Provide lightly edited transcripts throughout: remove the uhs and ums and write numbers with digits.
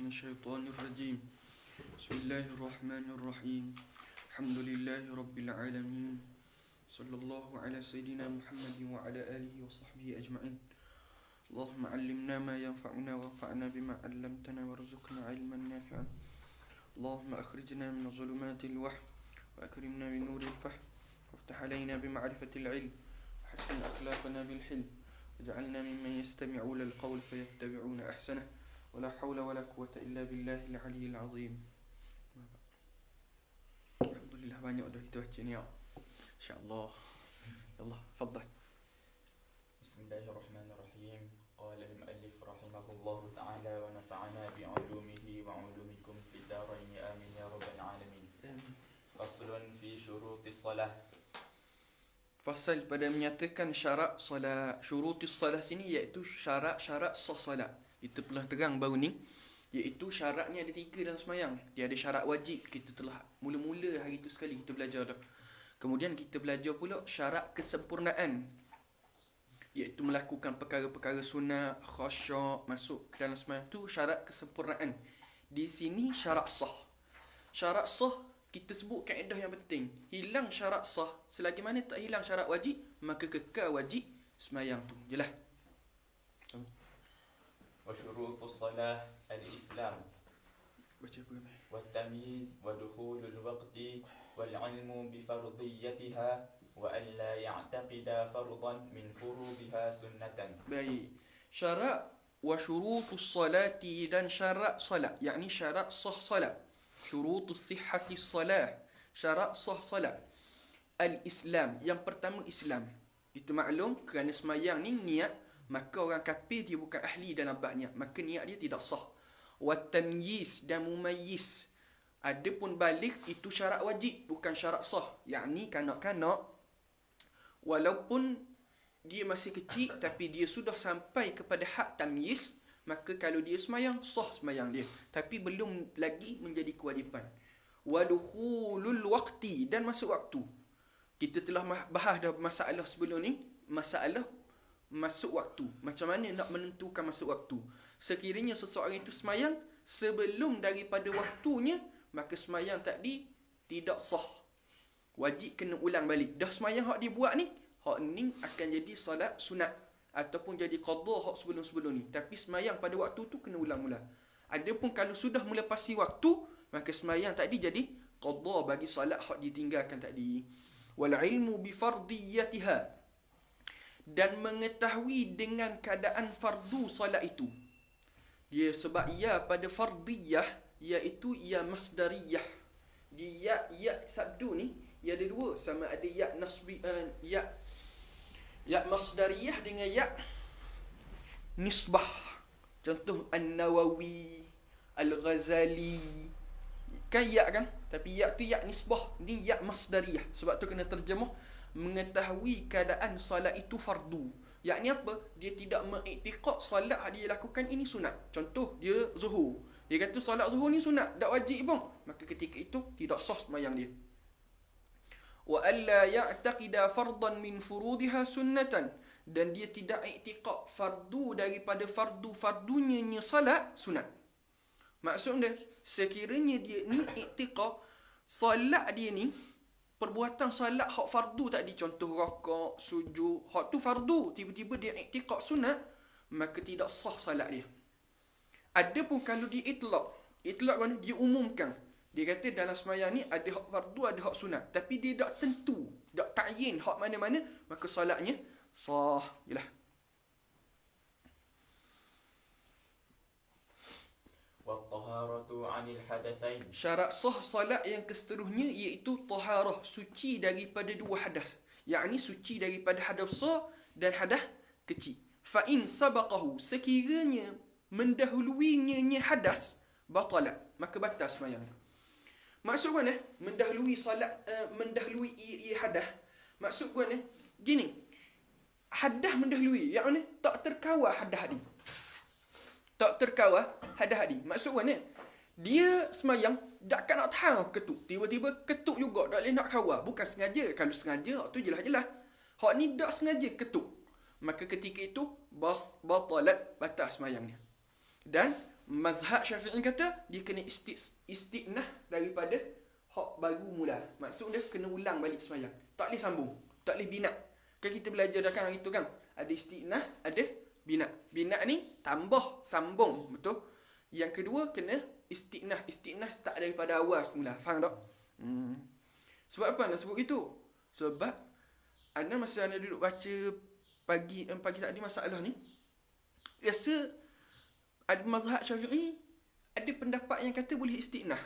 من الشيطان الرجيم. بسم الله الرحمن الرحيم. الحمد لله رب العالمين. صلى الله على سيدنا محمد وعلى آله وصحبه أجمعين. اللهم علمنا ما ينفعنا وانفعنا بما علمتنا وارزقنا علما نافعا. اللهم أخرجنا من ظلمات الوهم وأكرمنا بنور الفهم وافتح علينا بمعرفة العلم وحسن أخلاقنا بالحلم واجعلنا ممن يستمعون القول فيتبعون أحسنه ولا حول ولا قوة إلا بالله العلي العظيم. Alhamdulillah banyak dah kita baca ni ya. InsyaAllah. Ya Allah, fadhal. Bismillahirrahmanirrahim. Qala al-muallif rahimahullahu ta'ala wa nafa'ana bi'ulumihi wa 'ulumikum fid darain amin ya rabbal alamin. Faslun fi syurutis salah. Fasal pada menyatakan syarat solat. Syurutis salah sini iaitu syarat-syarat sah salat. Kita telah terang baru ni, iaitu syaratnya ada 3 dalam semayang. Dia ada syarat wajib, kita telah mula-mula hari tu sekali kita belajar dah. Kemudian kita belajar pula syarat kesempurnaan, iaitu melakukan perkara-perkara sunat, khusyuk, masuk ke dalam semayang tu syarat kesempurnaan. Di sini syarat sah. Syarat sah kita sebut kaedah yang penting. Hilang syarat sah, selagi mana tak hilang syarat wajib, maka kekal wajib semayang tu. Jelas? Wa syurutus salah al-islam Baca apa ni? wa tamyiz wa dukhulul waqti wal ilmu bi fardiyatiha wa an la ya'taqida fardan min furudiha sunnatan. Baik. Syarat wa syurutus salati dan syarat salat, yakni syarat sah salat. Syurutus sihhati salah, syarat sah salat. Al-Islam, yang pertama Islam. Itu maklum kerana semayang ni niat, maka orang kafir dia bukan ahli dalam bab niat, maka niat dia tidak sah. Wa tamyiz dan mumayyiz. Adapun balik itu syarat wajib, bukan syarat sah. Yakni kanak-kanak walaupun dia masih kecil tapi dia sudah sampai kepada hak tamyiz, maka kalau dia semayang, sah semayang dia, tapi belum lagi menjadi kewajipan. Wa dukhulul waqti, dan masuk waktu. Kita telah bahas dah masalah sebelum ni, masalah masuk waktu. Macam mana nak menentukan masuk waktu? Sekiranya seseorang itu semayang sebelum daripada waktunya, maka semayang tadi tidak sah. Wajib kena ulang balik. Dah semayang hak dia buat ni, hak ni akan jadi solat sunat ataupun jadi qada hak sebelum-sebelum ni. Tapi semayang pada waktu tu kena ulang-ulang. Adapun kalau sudah melepasi waktu, maka semayang tadi jadi qada bagi solat hak ditinggalkan tadi. Wal ilmu bi fardiyatiha, dan mengetahui dengan keadaan fardu solat itu. Dia sebab ia pada fardiyah, iaitu ia masdariyah. Dia ya sabdu ni, ia ada 2, sama ada ya nasbi, ya masdariyah dengan ya nisbah. Contoh An-Nawawi, Al-Ghazali, kan ya kan? Tapi ya tu ya nisbah, ni ya masdariyah. Sebab tu kena terjemah mengetahui keadaan salat itu fardu. Yakni apa? Dia tidak mengiktikad salat dia lakukan ini sunat. Contoh dia zuhur, dia kata salat zuhur ni sunat, tak wajib pun, maka ketika itu tidak sah sembahyang dia. Wa alla ya'taqida fardan min furudiha sunnatan, dan dia tidak iktikad fardu daripada fardu-fardunya salat sunat. Maksudnya sekiranya dia ni iktikad salat dia ni, perbuatan salat hak fardu tadi, contoh rakaat, sujud, hak tu fardu, tiba-tiba dia iktikad sunat, maka tidak sah salat dia. Adapun kalau dia itlaq mana? Dia umumkan. Dia kata dalam sembahyang ni ada hak fardu, ada hak sunat, tapi dia tak tentu, tak ta'yin hak mana-mana, maka salatnya sah. Jelas. Wa taharatu 'anil hadatsain. Syarat sah salat yang keseterusnya iaitu taharah, suci daripada 2 hadas. Yakni suci daripada hadas besar dan hadas kecil. Fa in sabaqahu, sekiranya mendahuluinya hadas, batalat, maka batal sembahyang. Maksud mana? Mendahului salat, mendahului hadas. Maksud mana? Gini. Hadas mendahului, yakni tak terkawal hadas ni. Tak terkawal hadas hadi. Maksud mana? Dia semayang takkan nak tahan ketuk. Tiba-tiba ketuk juga, tak boleh nak kawal. Bukan sengaja. Kalau sengaja, tu jelas-jelas. Hak ni tak sengaja ketuk. Maka ketika itu batalat, batal semayangnya. Dan mazhab Syafi'i kata dia kena istinah daripada hak baru mula. Maksud dia kena ulang balik sembahyang. Tak boleh sambung, tak boleh bina. Kan kita belajar dah kan hari tu kan. Ada istinah, ada bina. Bina ni tambah, sambung, betul? Yang kedua kena istinah. Istinah start daripada awal semula. Faham tak? Sebab apa anda sebut itu? Sebab anda masa anda duduk baca pagi tadi masalah ni, rasa ada mazhab Syafi'i, ada pendapat yang kata boleh istinah.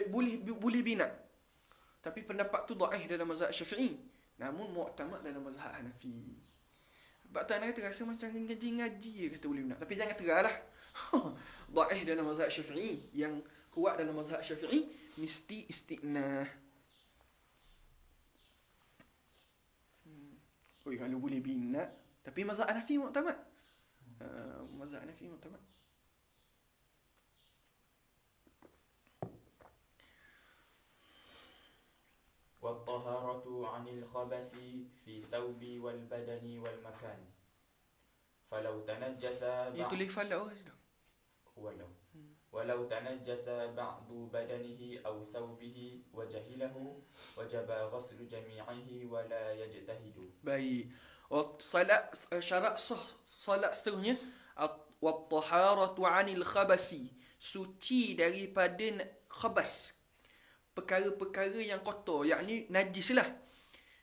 Boleh bina. Tapi pendapat tu dhaif dalam mazhab Syafi'i. Namun mu'tamad dalam mazhab Hanafi. Sebab tu anda kata rasa macam ngaji-ngaji je kata boleh bina. Tapi jangan terahlah. Dhaif dalam mazhab Syafi'i. Yang kuat dalam mazhab Syafi'i mesti istinah. Kalau boleh bina, tapi mazhab Hanafi mu'tamad. Mazhab Hanafi mu'tamad. والطهارة عن الخبث في الثوب والبدن والمكان فلو تنجس Itu lifal lah dah. ولو تنجس بعض بدنه أو ثوبه وجهله وجب غسل جميعه ولا يجتهد. Baik. Syarat sah salat seterusnya wat-taharatu 'anil khabasi, suci daripada khabas, perkara-perkara yang kotor, yakni najis lah.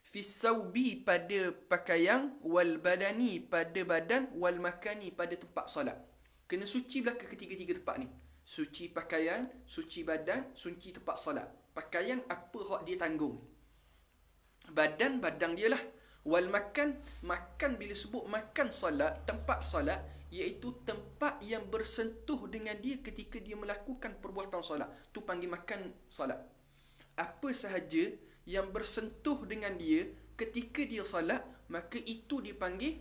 Fi saubi, pada pakaian, wal badani, pada badan, wal makani, pada tempat solat. Kena suci belaka ketiga-tiga tempat ni. Suci pakaian, suci badan, suci tempat solat. Pakaian apa hak dia tanggung. Badan dia lah. Wal makan, bila sebut makan solat, tempat solat, iaitu tempat yang bersentuh dengan dia ketika dia melakukan perbuatan solat. Tu panggil makan solat. Apa sahaja yang bersentuh dengan dia ketika dia solat, maka itu dipanggil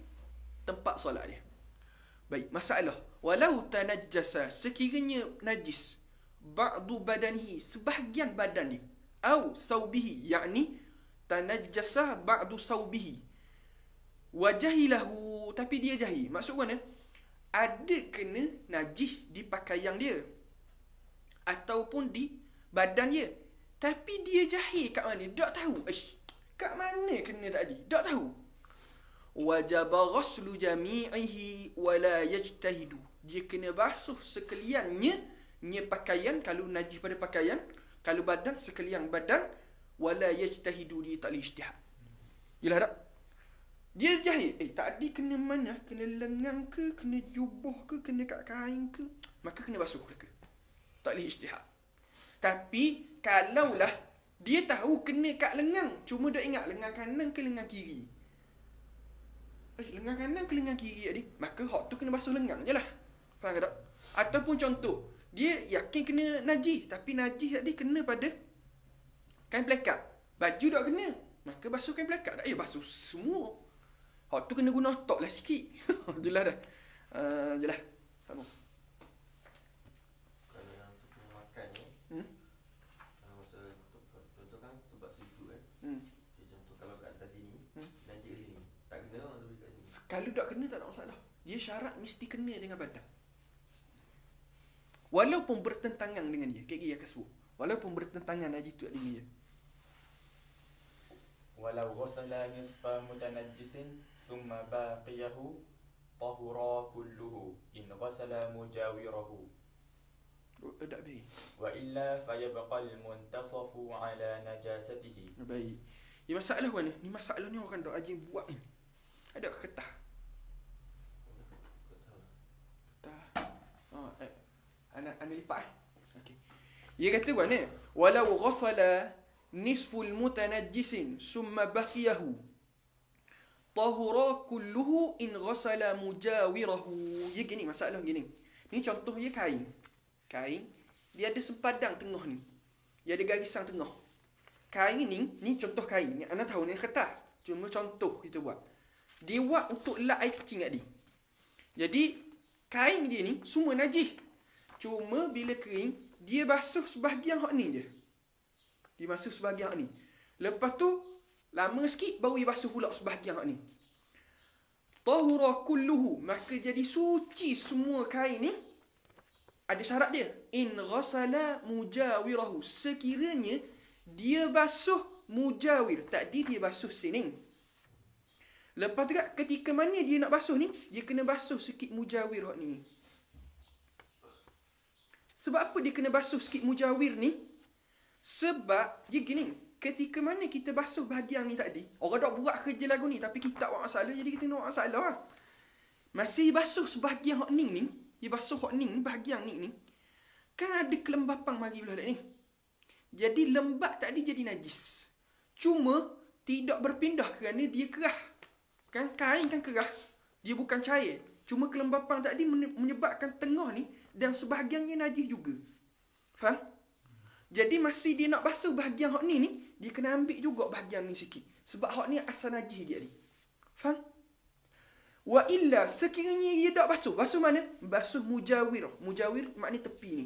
tempat solat dia. Baik, masalah. Walau tanajjasa, sekiranya najis, ba'du badanihi, sebahagian badan dia, au saubihi, yakni tanajjasa ba'du saubihi, wajahilahu, tapi dia jahil. Maksud mana? Ada kena najis di pakaian dia ataupun di badan dia, tapi dia jahil kat mana, tak tahu. Kat mana kena tadi, tak tahu. Wajaba ghaslu jami'ihi wala yajtahidu, dia kena basuh sekaliannya pakaian, kalau najis pada pakaian, kalau badan sekalian badan, wala yajtahidu, dia tak boleh ijtihad. Yelah tak? Dia jahil. Tadi kena mana? Kena lengan ke? Kena jubuh ke? Kena kat kain ke? Maka kena basuh ke? Tak boleh ijtihad. Tapi kalaulah dia tahu kena kat lengan, cuma dah ingat lengan kanan ke lengan kiri. Lengan kanan ke lengan kiri tadi, maka hak tu kena basuh lengan je lah. Faham tak? Ataupun contoh, dia yakin kena najis, tapi najis tadi kena pada kain pelekat. Baju tak kena, maka basuh kain pelekat. Tak payah basuh semua. Hak tu kena guna otak lah sikit. Jelas dah. Jelas. Sama. Kalau yang tu kena makan ni, masa contoh kan sebab sujud kan. Dia contoh kalau kat atas sini, lanjut ke sini. Tak kena orang tu kat sini. Kalau tak kena tak ada masalah. Dia syarat mesti kena dengan badan. Walaupun bertentangan dengan dia. Kayak akan sebut. Walaupun bertentangan najis tu dengan dia. ولو غسل نصف متنجس ثم باقيه طهرا كله إن غسل مجاوره Tak baik. وإلا فيبقى المنتصف على نجاسته. Baik. Ini masalah mana? Ni masalah ni orang dok ajin buat ni. Ada ketah. Ketah. Anak lipat. Okey. Dia kata mana? Walau ghasala nisful mutanajjisin summa baqiyahu tahura kulluhu in ghasala mujawirahu. Ya gini masalah gini. Ni contoh dia kain. Kain dia ada sempadan tengah ni. Dia ada garisan tengah. Kain ni contoh kain. Ni anda tahu ni kertas. Cuma contoh kita buat. Dia buat untuk lap air kecil kat dia. Jadi kain dia ni semua najis. Cuma bila kering, dia basuh sebahagian hak ni je. Dia basuh sebahagian hak ni. Lepas tu lama sikit baru dia basuh pula sebahagian hak ni. Tahura kulluhu, maka jadi suci semua kain ni ada syarat dia. In ghasala mujawirahu. Sekiranya dia basuh mujawir. Tadi dia basuh sining. Lepas tu ketika mana dia nak basuh ni, dia kena basuh sikit mujawir ni. Sebab apa dia kena basuh sikit mujawir ni? Sebab dia gini, ketika mana kita basuh bahagian ni tadi, orang dah buat kerja lagu ni tapi kita buat masalah, jadi kita nak buat masalah lah. Masih basuh sebahagian hak ni, dia basuh hak ni, bahagian ni, kan ada kelembapan mari belah ni. Jadi lembab tadi jadi najis. Cuma tidak berpindah kerana dia kerah. Kan kain kan kerah, dia bukan cair. Cuma kelembapan tadi menyebabkan tengah ni dan sebahagiannya najis juga. Faham? Jadi masih dia nak basuh bahagian hak ni, dia kena ambil juga bahagian ni sikit. Sebab hak ni asal najis dia ni. Faham? Wa illa, sekiranya dia tak basuh. Basuh mana? Basuh mujawir. Mujawir maknanya tepi ni.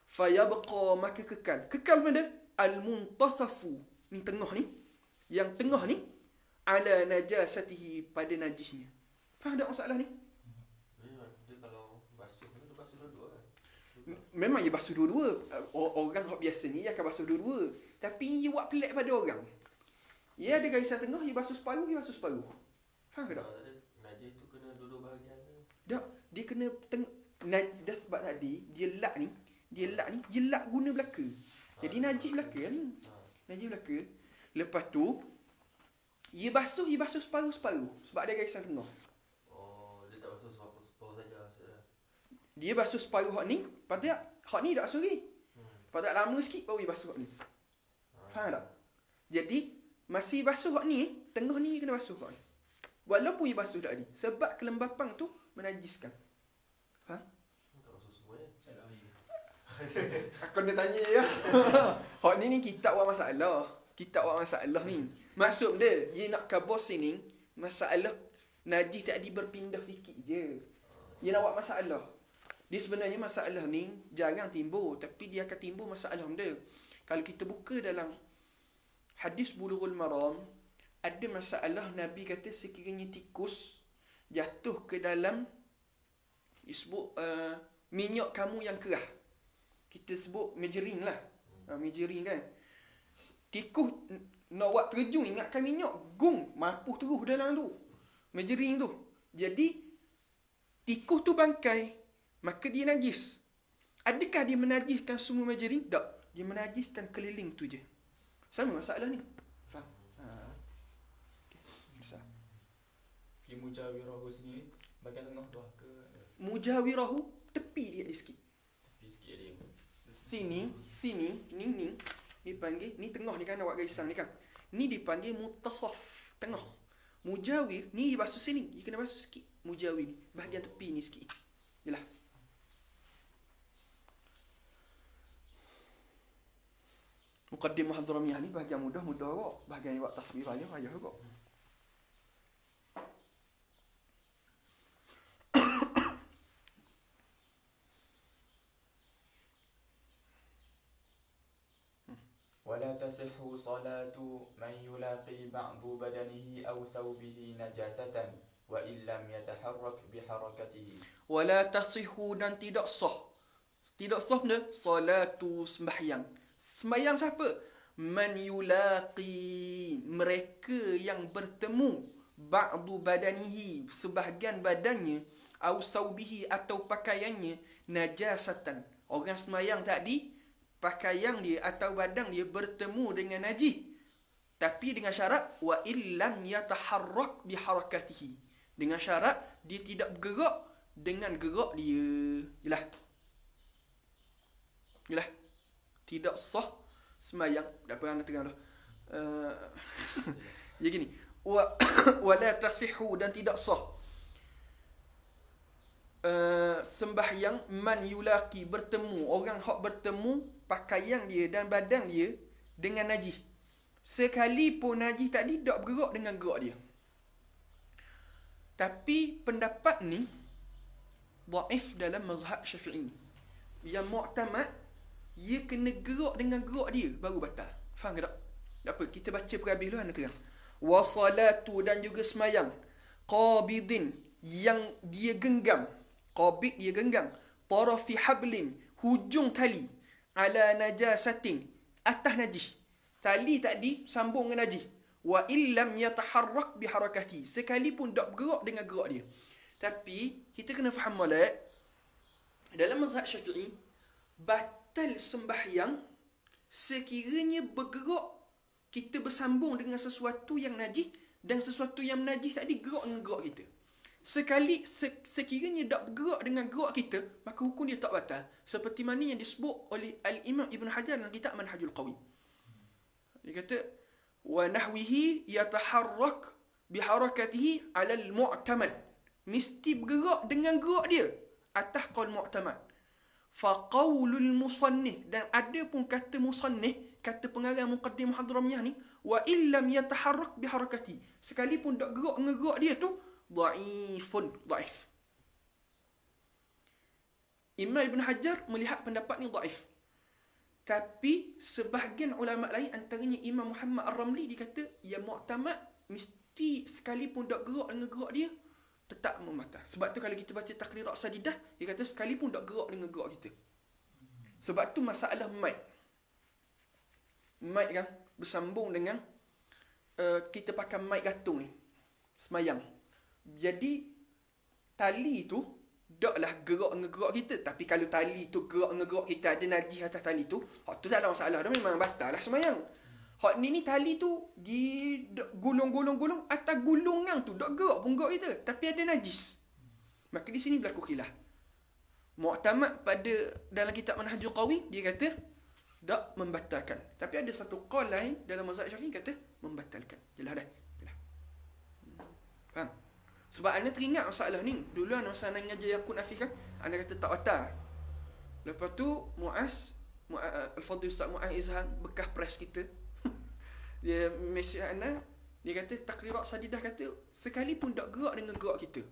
Fayabqa, maka kekal. Kekal mana? Al-muntasafu. Ni tengah ni. Yang tengah ni. Ala najasatihi, pada najisnya. Faham tak masalah ni? Dia kalau basuh, dia basuh dua-dua kan? Memang dia basuh dua-dua. Orang biasa ni dia akan basuh dua-dua. Tapi dia buat pelik pada orang. Dia ada garisan tengah, dia basuh separuh, dia basuh separuh. Faham ke tak? Najis tu kena dua-dua bahagian ke? Tak, dia kena dah sebab tadi dia lak ni guna belaka. Jadi najis belaka ni. Najis belaka. Lepas tu dia basuh separuh-separuh sebab ada garisan tengah. Oh, dia tak basuh separuh saja. Dia basuh separuh hak ni, pada hak ni tak basuh lagi. Pada lama sikit baru dia basuh hak ni. Faham tak? Jadi masih basuh hak ni, tengah ni kena basuh hak ni. Walaupun dia basuh tadi, sebab kelembapan tu menajiskan. Faham? Tak basuh semua ya? Aku nak tanya ya. Hak ni kita buat masalah. Kita buat masalah ni. Maksud dia nak khabar sini, masalah najis tadi berpindah sikit je. Dia nak buat masalah. Dia sebenarnya masalah ni jarang timbul, tapi dia akan timbul masalah dia. Kalau kita buka dalam hadis Bulughul Maram, ada masalah Nabi kata sekiranya tikus jatuh ke dalam disebut minyak kamu yang kerah. Kita sebut margarine lah. Margarine kan. Tikus nak buat terjun, ingatkan minyak, gung, mapuh terus dalam tu. Margarine tu. Jadi tikus tu bangkai, maka dia najis. Adakah dia menajiskan semua margarine? Tak. Dia menajiskan keliling tu je. Sama masalah ni. Faham? Di mujawirahu sini bahagian tengah tu ke? Mujawirahu, tepi dia sikit. Tepi sikit dia. Sini, ni dipanggil, ni tengah ni kan awak garisan ni kan. Ni dipanggil mutasaf, tengah. Mujawir, ni basuh sini, dia kena basuh sikit. Mujawir ni, bahagian tepi ni sikit. Yalah. Muqaddimah Hadramiyah ni bahagian mudah kok. Bahagian buat tasbih payah kok. ولا تصح صلاة من يلاقي بعض بدنه أو ثوبه نجاسة وإن لم يتحرك بحركته. Wala tasihu, dan tidak sah. Tidak sah benda salatu, sembahyang. Sembahyang siapa? Man yulaqi, mereka yang bertemu, ba'du badanihi, sebahagian badannya, au saubihi, atau pakaiannya, najasatan. Orang sembahyang tadi, pakaian dia atau badan dia bertemu dengan najis. Tapi dengan syarat wa illam yataharrak biharakatihi. Dengan syarat dia tidak bergerak dengan gerak dia. Yalah. Tidak sah sembahyang. Tak apa nak terang dah. Ya gini. Wala tasihu, dan tidak sah sembahyang man yulaqi, bertemu, orang hak bertemu pakaian dia dan badan dia dengan najis. Sekalipun najis tadi tak bergerak dengan gerak dia. Tapi pendapat ni dhaif dalam mazhab Syafi'i. Yang mu'tamad, ia kena gerak dengan gerak dia baru batal. Faham ke tak? Tak apa, kita baca perhabis dulu ana terang. Wa salatu, dan juga semayang, qabidin, yang dia genggam. Qabid dia genggam. tarafi hablin, hujung tali, ala najasatin, atas najis. Tali tadi sambung dengan najis. Wa illam yataharrak biharakati, sekalipun tak bergerak dengan gerak dia. Tapi kita kena faham molek, dalam mazhab Syafi'i, batal sembahyang sekiranya bergerak, kita bersambung dengan sesuatu yang najis, dan sesuatu yang najis tadi gerak dengan gerak kita. Sekiranya tak bergerak dengan gerak kita, maka hukum dia tak batal. Seperti mana yang disebut oleh Al-Imam Ibn Hajar dalam kitab Manhajul Qawi. Dia kata, wa nahwihi yataharrak biharakatihi ala al-mu'tamad. Mesti bergerak dengan gerak dia atas qaul mu'tamad. Fa qaulul musannif, dan ada pun kata musannif, kata pengarang Muqaddimah Hadramiyah ni, wa illam yataharrak biharakati, sekalipun tak gerak dengan gerak dia tu, dhaif. Imam Ibn Hajar melihat pendapat ni dhaif. Tapi sebahagian ulama lain, antaranya Imam Muhammad Ar-Ramli, dia kata yang mu'tamad mesti sekalipun tak gerak dengan gerak dia tetap membatal. Sebab tu kalau kita baca Taqrirat Sadidah, dia kata sekalipun tak gerak dengan gerak kita. Sebab tu masalah mic kan bersambung dengan kita pakai mic gantung ni semayang. Jadi tali tu taklah gerak dengan gerak kita. Tapi kalau tali tu gerak dengan gerak kita, ada najis atas tali tu, hak tu tak ada masalah dah, memang batal lah semayang. Hak ni tali tu di gulung atas gulungan tu tak gerak pun gerak kita, tapi ada najis. Maka di sini berlaku khilaf. Mu'tamad pada dalam kitab Manhajul Qawi, dia kata tak membatalkan. Tapi ada satu qaul lain dalam mazhab Syafi'i kata membatalkan. Jelas dah. Jelas. Faham? Sebab anda teringat masalah ni. Dulu masa anda ngajar Yaqut Nafis kan, anda kata tak batal. Lepas tu Al-Fadhil Ustaz Muaz Izhan, bekas press kita, dia mesej anda, dia kata Taqrirat Sadidah kata sekalipun tak gerak dengan gerak kita.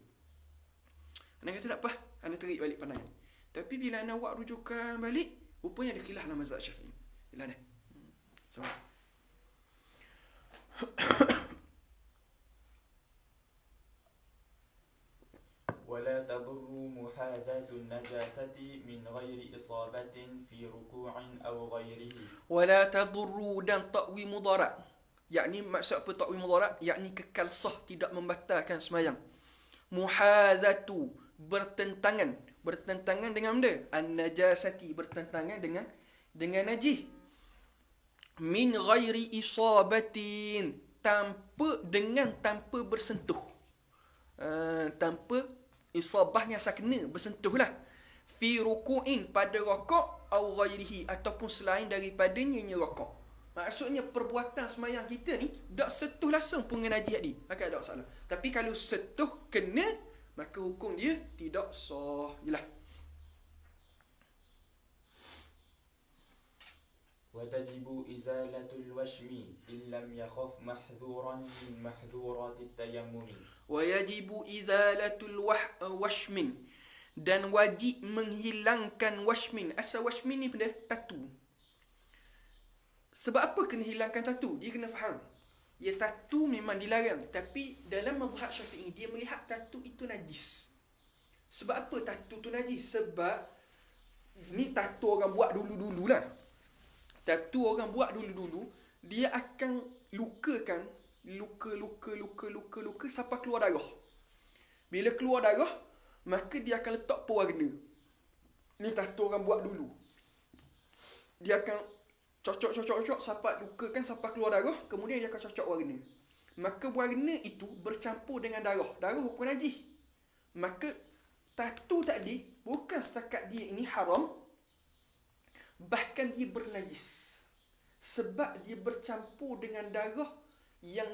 Anda kata tak apa, anda terik balik pandai. Tapi bila anda buat rujukan balik, rupanya ada khilaf dalam mazhab Syafi'i. Jelas dah. So. ولا تضر محاذاة النجاسة من غير إصابة في ركوع أو غيره. ولا تضر, dan takwi mudarat. Yakni maksud apa takwi mudarat? Yakni kekal sah, tidak membatalkan semayang. Muhazatu, bertentangan dengan benda. An-najasati, bertentangan dengan najis. Min ghairi isabatin, tanpa bersentuh. Tanpa isabahnya asal kena bersentuh lah. Fi ruku'in, pada rokok, au ghairihi, ataupun selain daripadanya rokok. Maksudnya perbuatan semayang kita ni tak sentuh langsung pun dengan najis tadi, maka tak masalah. Tapi kalau sentuh kena, maka hukum dia tidak sah. Jelas. وتجب إزالة الوشم إن لم يخف محذورا من محذورات التيمم. ويجب إزالة الوشم, dan wajib menghilangkan washmin. Asal washmin ni benda tatu. Sebab apa kena hilangkan tatu? Dia kena faham. Ya, tatu memang dilarang, tapi dalam mazhab Syafi'i dia melihat tatu itu najis. Sebab apa tatu tu najis? Sebab ni tatu orang buat dulu-dululah. Tatu orang buat dulu-dulu, dia akan luka sampai keluar darah. Bila keluar darah, maka dia akan letak pewarna. Ni tatu orang buat dulu. Dia akan cocok sampai lukakan sampai keluar darah, kemudian dia akan cocok warna. Maka warna itu bercampur dengan darah. Darah hukum najis. Maka tatu tadi bukan setakat dia ini haram, bahkan dia bernajis. Sebab dia bercampur dengan darah yang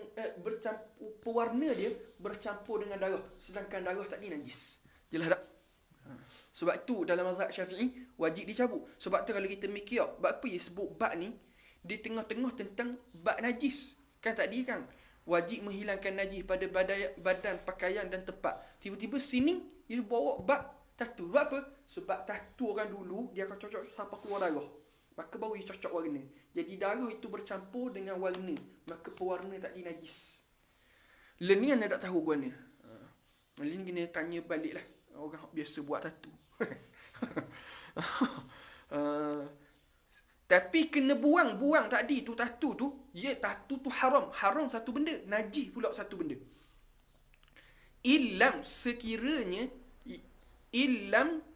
pewarna dia bercampur dengan darah, sedangkan darah tadi najis. Jelas tak? Sebab tu dalam mazhab Syafi'i wajib dicabut. Sebab tu kalau kita mikir, bab apa dia sebut bab ni di tengah-tengah tentang bab najis. Kan tadi kan wajib menghilangkan najis pada badan, pakaian dan tempat. Tiba-tiba sini dia bawa bab tatu. Sebab apa? Sebab tatu orang dulu dia akan cocok sampai keluar darah, maka baru dia cocok warna. Jadi darah itu bercampur dengan warna, maka pewarna tadi najis. Lain ni anda tak tahu warna. Lain kena tanya balik lah orang biasa buat tatu. Tapi kena buang tadi tu tatu tu. Tatu tu haram. Haram satu benda. Najis pula satu benda. Illam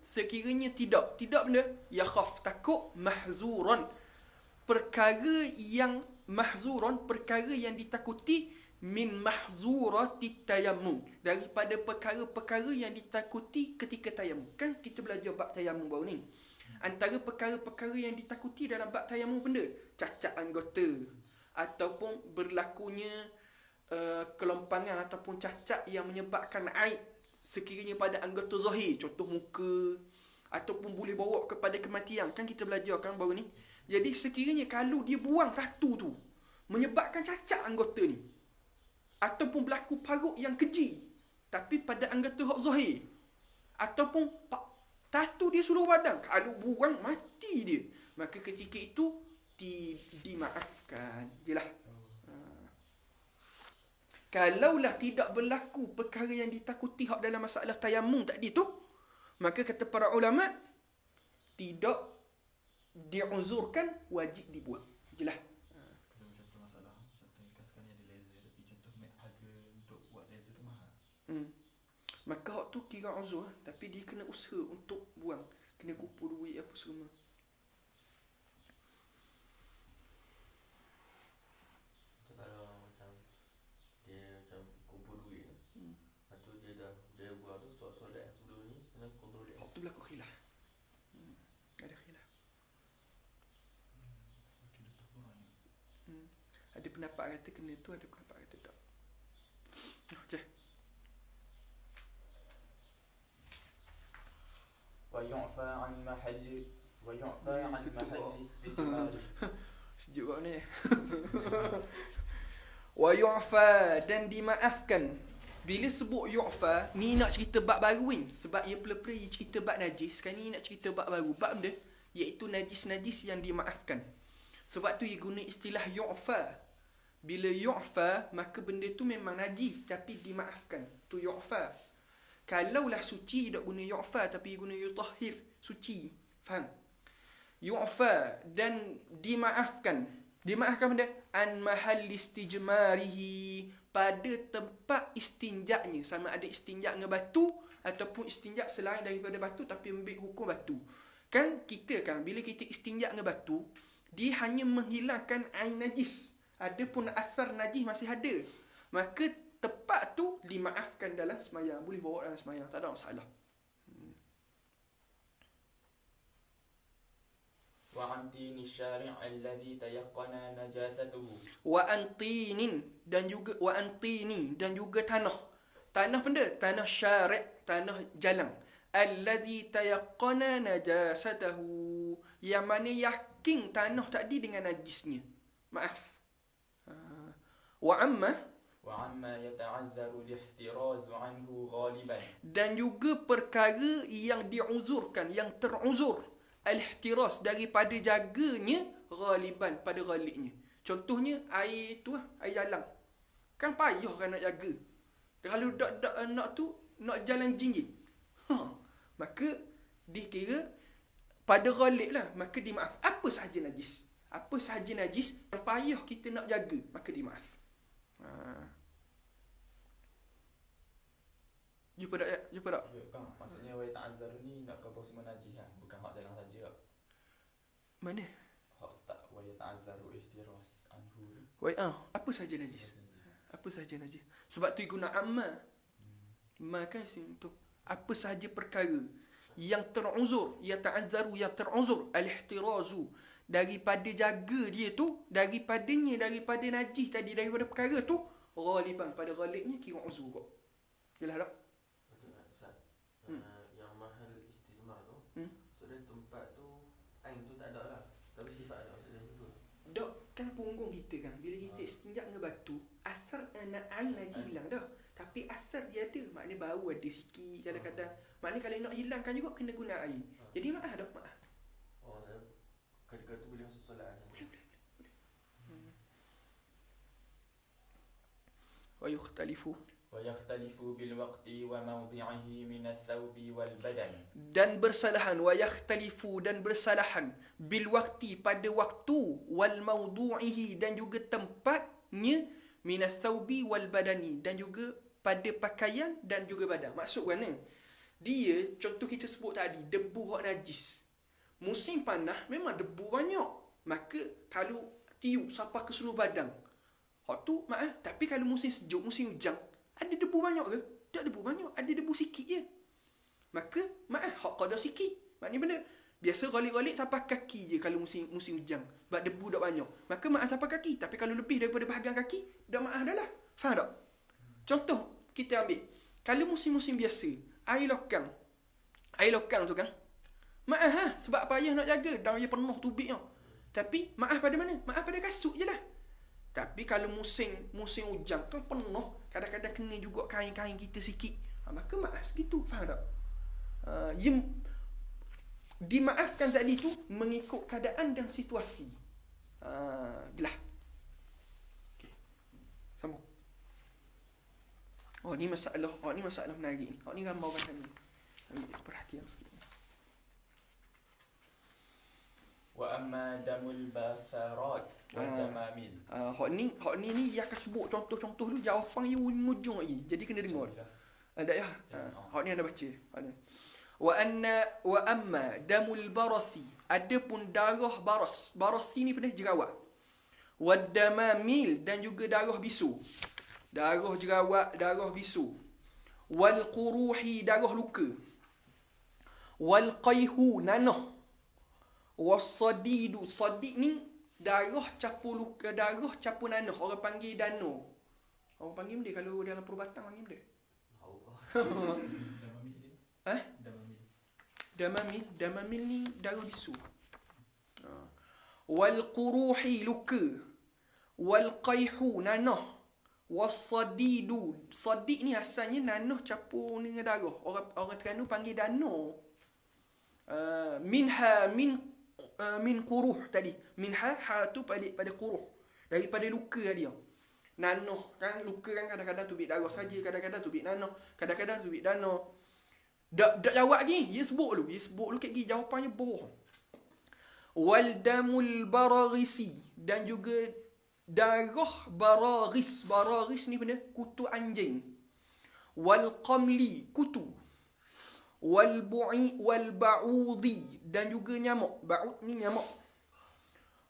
sekiranya tidak benda. Yakhaf, takut. Mahzuran, perkara yang ditakuti. Min mahzurati tayammum, daripada perkara-perkara yang ditakuti ketika tayammum. Kan kita belajar bab tayammum baru ni. Antara perkara-perkara yang ditakuti dalam bab tayammum benda, cacat anggota ataupun berlakunya kelompangan ataupun cacat yang menyebabkan aib sekiranya pada anggota zahir, contoh muka, ataupun boleh bawa kepada kematian. Kan kita belajar kan baru ni. Jadi sekiranya kalau dia buang tatu tu menyebabkan cacat anggota ni, ataupun berlaku parut yang keji tapi pada anggota hak zahir, ataupun tatu dia seluruh badan, kalau buang mati dia, maka ketika itu dimaafkan jelah. Kalaulah tidak berlaku perkara yang ditakuti hak dalam masalah tayammum tadi tu, maka kata para ulama tidak diuzurkan, wajib dibuang jelah. Maka hak tu kira uzur, tapi dia kena usaha untuk buang, kena kumpul duit apa semua. Kalau macam dia macam kumpul duit, lepas tu dia buang tu solat sebelum ni kena kumpul duit. Hak tu berlaku khilaf. Ada khilaf. Ada pendapat kata kena tu, ada pendapat kata tak. Okey. ويعفى عن محل استثمار. Sejuk kat ni. Wa yu'fa, dan dimaafkan. Bila sebut yu'fa, ni nak cerita bab baru ni. Sebab ia pela-pela cerita bab najis. Sekarang ni nak cerita bab baru. Bab dia iaitu najis-najis yang dimaafkan. Sebab tu ia guna istilah yu'fa. Bila yu'fa, maka benda tu memang najis tapi dimaafkan. Tu yu'fa. Kalaulah suci, tak guna yu'fa tapi guna yutahhir, suci. Faham? Yu'fa dan dimaafkan. Dimaafkan benda an mahal istijmarihi, pada tempat istinjaknya, sama ada istinjak dengan batu ataupun istinjak selain daripada batu tapi ambil hukum batu. Kan kita kan bila kita istinjak dengan batu, dia hanya menghilangkan air najis. Adapun asar najis masih ada. Maka tepat tu dimaafkan dalam semayang, boleh bawa dalam semayang, tak ada masalah. Wa antini syari' alladhi tayaqqana najasatuhu. Wa antinin, dan juga wa antini, dan juga tanah. Tanah benda, tanah syari', tanah jalang. Alladhi tayaqqana najasatuhu, yang mana yakin tanah tadi dengan najisnya. Maaf. Wa amma yata'azzaru al-ihtiraz anhu ghaliban, dan juga perkara yang diuzurkan, yang teruzur, al-ihtiraz, daripada jaganya, ghaliban, pada ghalibnya. Contohnya air tu, air jalan. Kan payah kan nak jaga. Kalau nak jalan jinjit. Maka dikira pada ghalib lah, maka dimaaf. Apa sahaja najis yang payah kita nak jaga, maka dimaaf. Jumpa tak? Ya, kan? Maksudnya wa ta'azzaru ni nak khabar semua najis lah. Bukan hak jalan saja. Mana? Hak start wa ta'azzaru ihtiras anhu. Apa saja najis? Apa saja najis? Sebab tu guna amma. Maka tu apa sahaja perkara yang teruzur, ya ta'azzaru, ya teruzur, al-ihtirazu, daripada jaga dia tu, daripada najis tadi, daripada perkara tu, ghaliban, pada ghalibnya kira uzur kok. Jelas tak? Yang mahal istimar tu, maksudnya tempat tu, air tu tak ada lah, tapi sifat ada, maksudnya tu. Dok, kan punggung kita kan, bila kita istinjak dengan batu, asar air najis hilang dah. Tapi asar dia ada, maknanya bau ada sikit kadang-kadang. Maknanya kalau nak hilangkan juga kena guna air. Jadi maaf dah, maaf. Kadang-kadang tu boleh masuk solat. Boleh. Wa yukhtalifu ويختلف بالوقت وموضعه من الثوب والبدن. Dan bersalahan, wa yakhtalifu, dan bersalahan, bil waqti, pada waktu, wal mawdu'ihi, dan juga tempatnya, minas thawbi wal badani, dan juga pada pakaian dan juga badan. Maksud mana? Dia, contoh kita sebut tadi, debu hak najis. Musim panas memang debu banyak. Maka kalau tiup sampai ke seluruh badan, hak tu maaf. Tapi kalau musim sejuk, musim hujan, ada debu banyak ke? Tak debu banyak, ada debu sikit je. Maka maaf, hak qada sikit. Maknanya benda biasa golik-golik sampai kaki je kalau musim hujan. Sebab debu tak banyak. Maka maaf sampai kaki. Tapi kalau lebih daripada bahagian kaki, dah maaf dah lah. Faham tak? Contoh kita ambil, kalau musim-musim biasa, air lokang tu kan, maaf sebab payah nak jaga, dah dia penuh tubik tau. Tapi maaf pada mana? Maaf pada kasut je lah. Tapi kalau musim hujan kan penuh, kadang-kadang kena juga kain-kain kita sikit. Maka maaf segitu, faham tak? Dimaafkan tadi tu mengikut keadaan dan situasi. Gelah. Okay. Sambung. Ni masalah menarik ni. Ni gambar macam ni. Ambil perhatian sikit. وأما دم البثرات والدمامل. Hak ni dia akan sebut contoh-contoh dulu, jawapan dia ujung lagi. Jadi kena dengar. Ada ya. Hak ni anda baca. Wa amma damul barasi, adapun darah baras. Barasi ni pernah jerawat. Wad damamil, dan juga darah bisu. Darah jerawat, darah bisu. Wal quruhi, darah luka. Wal qayhu, nanah. Wasadidu, sadid ni darah campur luka, darah campur nanah. Orang panggil dano. Orang panggil dia kalau dalam perubatan panggil dia. Damamil ni darah bisu. Wal quruhi, luka. Wal qayhu, nanah. Wasadidu, sadid ni asalnya nanah campur dengan darah. Orang Terengganu panggil dano. Min quruh tadi. Minha, ha tu pada quruh. Daripada luka dia. Nanah kan, luka kan kadang-kadang tubik darah saja, kadang-kadang tubik nanah, kadang-kadang tubik dana. Tak jawab lagi. Dia sebut lu kat gigi jawapannya bohong. Wal damul baragisi, dan juga darah baragis. Baragis ni benda kutu anjing. Wal qamli, kutu. Wal ba'udi, dan juga nyamuk. Ba'ud ni nyamuk.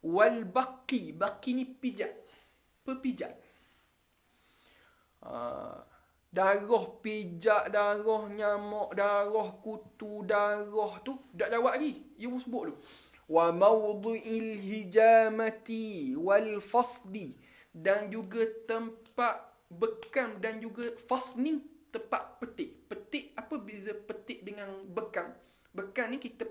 Wal baqi, baqi ni pijat, pepijat. Darah pijat, darah nyamuk, darah kutu, darah tu tak jawab lagi. Dia pun sebut tu. Wa mawdu'il hijamati wal fasdi, dan juga tempat bekam, dan juga fasni, tempat petik. Petik, apa beza petik dengan bekam? Bekam ni kita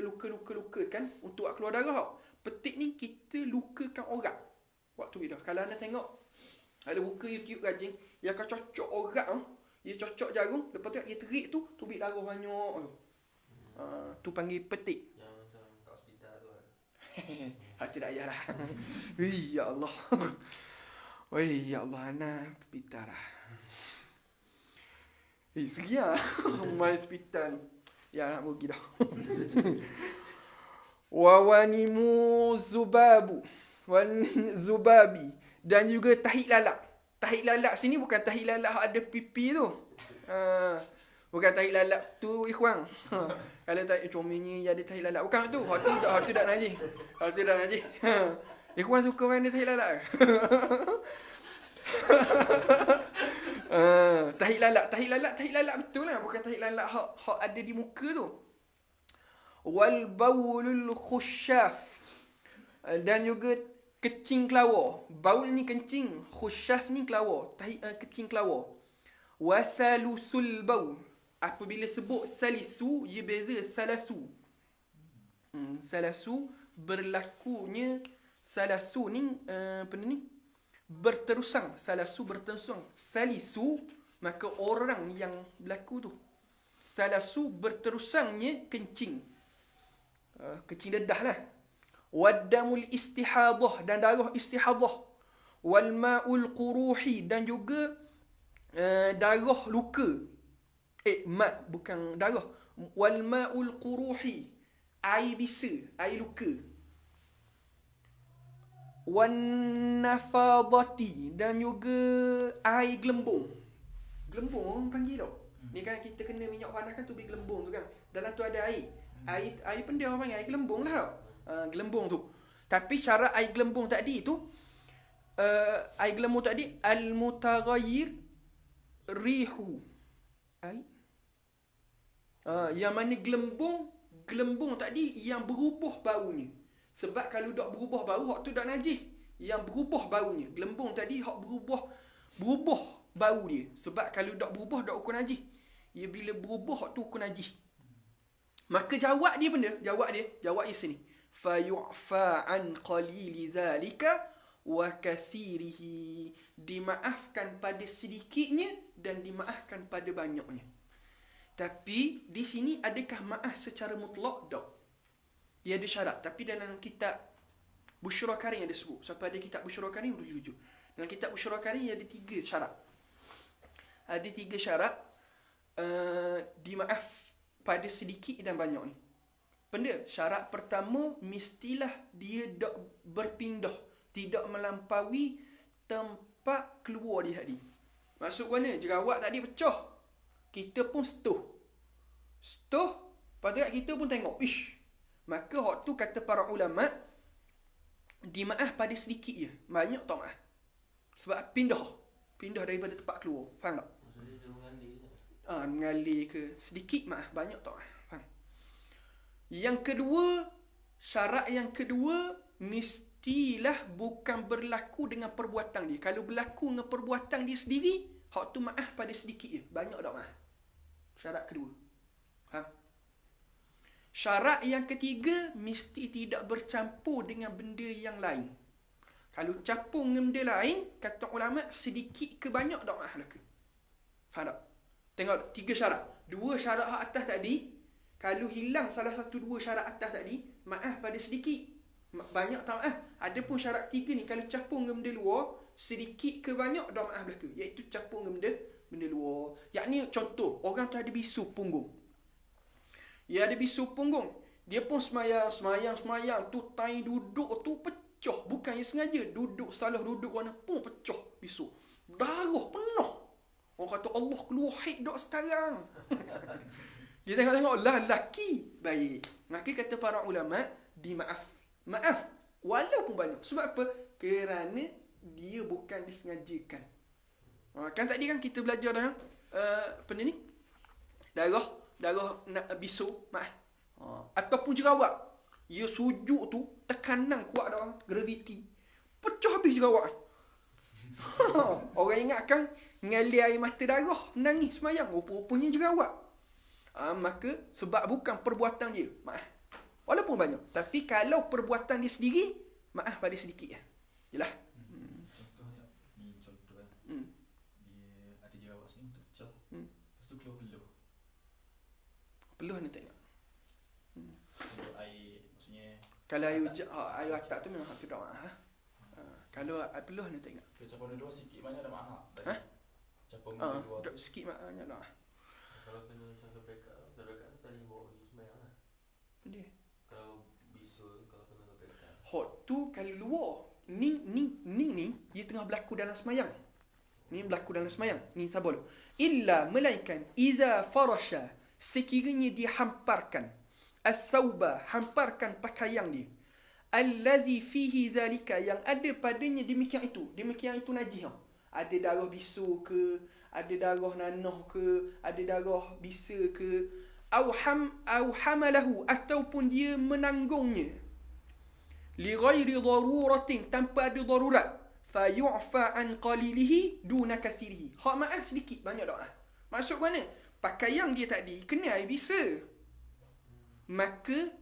luka-luka kan untuk keluar darah. Petik ni kita lukakan orang. Waktu bila kalau anda tengok, ada buka YouTube rajin, dia akan cocok orang, dia cocok jarum, lepas tu dia terik tu, tubik darah banyak tu. Tu panggil petik. Yang macam kat hospital tu kan. Hati tak payahlah. Ya Allah. Ya Allah, anak hospital lah. Sekian main hospital. Ya, nak pergi dah. Wawanimu zubabu. Zubabi. Dan juga tahi lalak. Tahi lalak sini bukan tahi lalak ada pipi tu. Bukan tahi lalak tu ikhwan. Kalau tahi comelnya ada tahi lalak. Bukan tu. Hak tu tak najis. Hak tu tak najis. Ikhwan suka main tahi lalak. Tahi lalak betul lah. Bukan tahi lalak hak ada di muka tu. Wal baulul khusyaf, dan juga kecing kelawar. Baul ni kencing, khusyaf ni kelawar. Kecing kelawar. Wasalusul baul, apabila sebut salisu, ia beza salasu. Salasu berlakunya, salasu ni apa ni? Berterusang. Salasu berterusang. Salisu, maka orang yang berlaku tu. Salasu berterusangnya kencing. Kencing dedah lah. Waddamul istihadah, dan darah istihadah. Wal ma'ul quruhi, dan juga darah luka. Bukan darah. Wal ma'ul quruhi, air bisa, air luka. Wan nafadati, dan juga air gelembung. Gelembung orang panggil tau. Ni kan kita kena minyak panas kan tu bagi gelembung tu kan. Dalam tu ada air. Air pendek orang panggil air gelembung lah tau. Gelembung tu. Tapi syarat air gelembung tadi tu, air gelembung tadi al-mutaghayyir rihu. Air yang mana gelembung tadi yang berubah baunya. Sebab kalau dak berubah bau, hak tu dak najis. Yang berubah baunya. Gelembung tadi hak berubah bau dia. Sebab kalau dak berubah dak ukur najis. Ya bila berubah hak tu ukur najis. Maka jawab dia sini. Fa yu'fa an qalili zalika wa kasirihi. Dimaafkan pada sedikitnya dan dimaafkan pada banyaknya. Tapi di sini adakah maaf secara mutlak? Tak. Dia ada syarat. Tapi dalam kitab Busyra Karim ada sebut. Sampai ada kitab Busyra Karim boleh rujuk. Dalam kitab Busyra Karim ada 3 syarat. Ada 3 syarat dimaaf pada sedikit dan banyak ni. Benda, syarat pertama mestilah dia tak berpindah, tidak melampaui tempat keluar di hadi. Maksud mana? Jerawat tadi pecah, kita pun setuh, pada kita pun tengok, maka hak tu kata para ulama dimaaf pada sedikit je, banyak tak maaf. Sebab pindah daripada tempat keluar. Faham tak? Maksudnya dia mengalir je. Mengalir ke sedikit maaf, banyak tak maaf. Faham? Yang kedua, syarat yang kedua mestilah bukan berlaku dengan perbuatan dia. Kalau berlaku dengan perbuatan dia sendiri, hak tu maaf pada sedikit je, banyak tak maaf. Syarat kedua. Faham? Syarat yang ketiga, mesti tidak bercampur dengan benda yang lain. Kalau campur dengan benda lain, kata ulama, sedikit ke banyak tak maaf laka. Faham tak? Tengok 3 syarat. 2 syarat atas tadi, kalau hilang salah satu 2 syarat atas tadi, maaf pada sedikit, banyak tak maaf. Ada pun syarat 3 ni, kalau campur dengan benda luar, sedikit ke banyak tak maaf laka. Iaitu campur dengan benda luar. Yakni contoh, orang tu ada bisu punggung. Dia ada bisu punggung. Dia pun semayang tu, tai duduk tu pecah. Bukan yang sengaja. Duduk salah duduk mana pun pecah bisu. Darah penuh. Orang kata Allah keluar haid dok sekarang. Dia tengok lah lelaki. Baik. Maka kata para ulama, maaf. Walaupun banyak. Sebab apa? Kerana dia bukan disengajakan. Kan tadi kan kita belajar dalam apa ni? Darah bisu, maaf. Ataupun jerawat. Ia sujud tu, tekanan kuat dah, graviti. Pecah habis jerawat. Orang ingatkan mengalir air mata darah, nangis semayang. Rupanya jerawat. Maka sebab bukan perbuatan dia, maaf. Walaupun banyak. Tapi kalau perbuatan dia sendiri, maaf pada sedikit lah. Yelah. Contohnya, ni contoh kan. Dia ada jerawat sini tu pecah. Lepas tu keluar peluh. Peluh ni tak ingat. Untuk air, maksudnya Kalau air hujan, air atak tu memang tu tak maaf. Kalau air peluh ni tak ingat. dia capung dua sikit banyak dah mahal. Capung dua. Sikit banyak tak maaf. Kalau kena macam kepekat tu tadi bawa pergi semayang lah. Dia. Kalau bisul, kalau kena kepekat. Hot tu kalau luar. Ni dia tengah berlaku dalam semayang. Ni berlaku dalam semayang. Ni sabar dulu. Illa melainkan iza farasha, sekiranya dia hamparkan as-sauba, hamparkan pakaian dia, allazi fihi zalika, yang ada padanya demikian itu najis. Ada darah bisu ke, ada darah nanah ke, ada darah bisa ke, au hamalahu, ataupun dia menanggungnya, li ghairi daruratin, tanpa ada darurat, fa yu'fa an qalilihi duna kasirihi. Hak maaf sedikit, banyak tak maaf. Maksud mana? Pakaian dia tadi kena air bisa, maka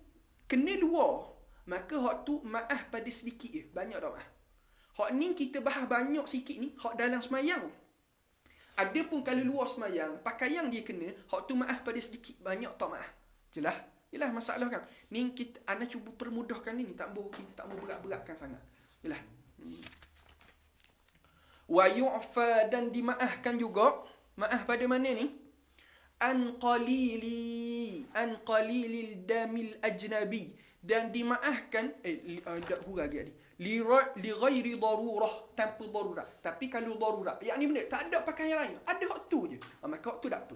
kena luar, maka hak tu maaf pada sedikit je, banyak tak maaf. Hak ni kita bahas banyak sikit ni, hak dalam semayang. Ada pun kalau luar semayang, pakaian dia kena, hak tu maaf pada sedikit, banyak tak maaf. Jelas? Yelah masalah kan. Ni kita ana cuba permudahkan ni, kita tak mau berat-beratkan sangat. Jelas. Wa yu'fa dan dimaafkan juga. Maaf pada mana ni? An qalilil damil ajnabi. Dan dimaafkan dak huruf lagi ni. Li ghairi darurah, tanpa darurat. Tapi kalau darurat, yakni benda tak ada pakaian lain, ada hak tu je. Maka hak tu tak apa.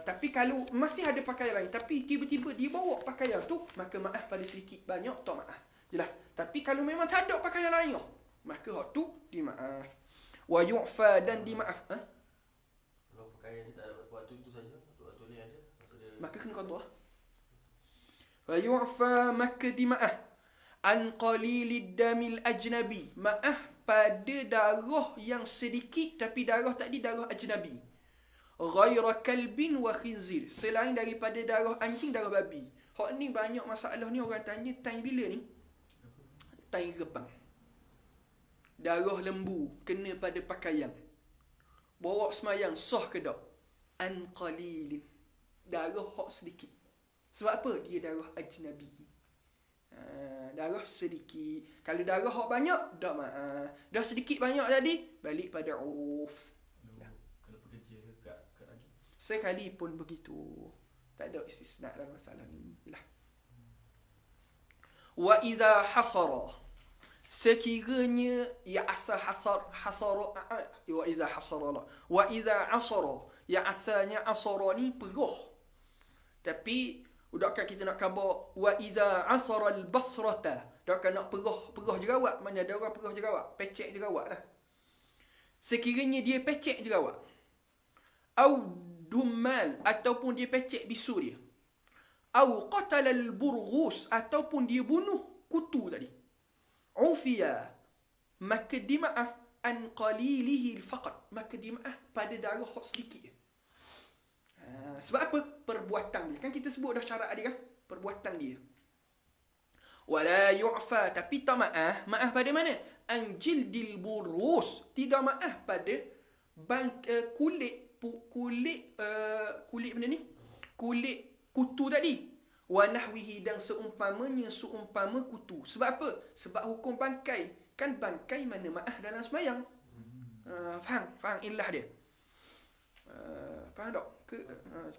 Tapi kalau masih ada pakaian lain, tapi tiba-tiba dia bawa pakaian tu, maka maaf pada sedikit banyak tak maaf. Jelas. Tapi kalau memang tak ada pakaian lain, maka hak tu dimaaf. Wa yu'fa dan dimaaf. Kalau pakaian ni tak ada waktu itu saja, waktu ni ada, maksudnya Maka kena qada. Wa yu'fa maka dimaaf. An qalilid damil ajnabi. Maaf pada darah yang sedikit, tapi darah tadi darah ajnabi. Ghaira kalbin wa khinzir. Selain daripada darah anjing, darah babi. Hak ni banyak masalah ni orang tanya time bila ni? Time gebang. Darah lembu kena pada pakaian. Bawa semayang sah ke tak? An qalilin. Darah hak sedikit. Sebab apa? Dia darah ajnabi. Darah sedikit. Kalau darah hak banyak, dak maaf. Dah sedikit banyak tadi, balik pada uruf. kalau pekerja kat lagi. Sekali pun begitu. Tak ada istisna dalam masalah ni. Yalah. Wa idza hasara. Sekiranya ya asal hasara wa idza hasara la. Wa idza asara. Ya asalnya asara ni perah. Tapi udahkan kita nak khabar wa idza asara al-basrata. Udahkan nak perah jerawat. Mana ada orang perah jerawat? Pecek jerawat lah. Sekiranya dia pecek jerawat. Au dummal ataupun dia pecek bisu dia. Au qatala al-burghus ataupun dia bunuh kutu tadi. Ufiya maka dimaaf an qalilihi faqat. Maka dimaaf pada darah hak sedikit. Sebab apa? Perbuatan dia. Kan kita sebut dah syarat dia kan? Perbuatan dia. Wala yu'fa. Tapi tak maaf. Maaf pada mana? An jildil burus. Tidak maaf pada kulit benda ni. Kulit kutu tadi. Wa nahwihi dan seumpama kutu. Sebab apa? Sebab hukum bangkai. Kan bangkai mana maaf dalam semayang. Faham illah dia. Faham tak?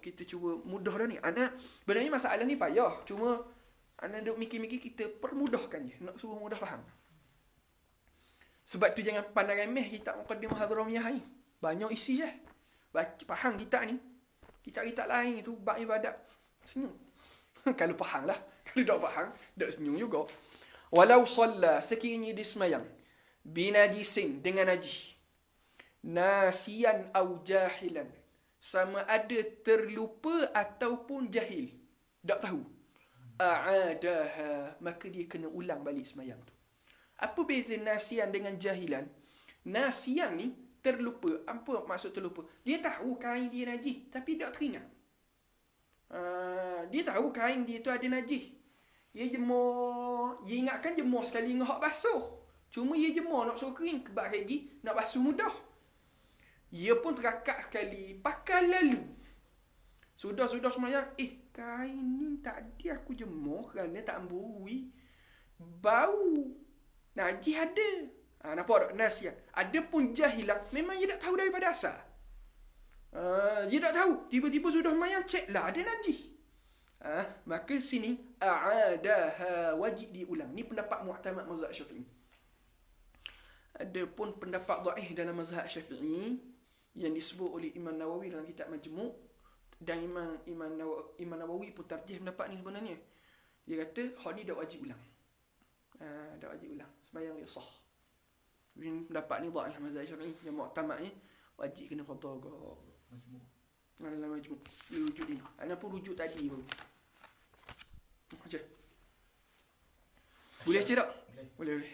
Kita cuba mudah dah ni. Ana sebenarnya masalah ni payah. Cuma ana duk mikir-mikir kita permudahkan je. Nak suruh mudah faham. Sebab tu jangan pandang remeh kitab Muqaddimah Hadramiyah ni. Banyak isi je. Baca faham kitab ni. Kitab-kitab lain tu bab ibadat senyum. Kalau faham lah. Kalau tak faham, tak senyum juga. Walau salla sekiranya dia semayang binadisin dengan najis. Nasiyan au jahilan. Sama ada terlupa ataupun jahil. Tak tahu. A'adaha. Maka dia kena ulang balik semayang tu. Apa beza nasiyan dengan jahilan? Nasiyan ni terlupa. Apa maksud terlupa? Dia tahu kain dia najis, tapi tak teringat. Dia tahu kain dia tu ada najis. Dia jemur. Dia ingatkan jemur sekali dengan hak basuh. Cuma dia jemur nak suruh kering. Kebak lagi nak basuh mudah. Dia pun terakak sekali. Pakai lalu. Sudah semayang. Kain ni tadi aku jemur kerana tak memburui. Bau. Najis ada. Nampak tak? Nasian. Ada pun jahilah. Memang dia tak tahu daripada asal. Dia tak tahu. Tiba-tiba sudah semayang. Cek lah ada najis. Maka sini. A'adaha. Wajib diulang. Ni pendapat mu'tamad mazhab Syafi'i. Ada pun pendapat dhaif dalam mazhab Syafi'i yang disebut oleh Imam Nawawi dalam kitab Majmu', dan Imam Nawawi pun tarjih pendapat ni sebenarnya. Dia kata hak ni dak wajib ulang. Dak wajib ulang. Sembahyang dia sah. Ini pendapat ni dhaif mazhab Syafi'i. Yang mu'tamad ni wajib kena qada ke. Majmu'. Dalam Majmu'. Rujuk ni. Ana pun rujuk tadi baru. Macam. Boleh baca tak? Boleh.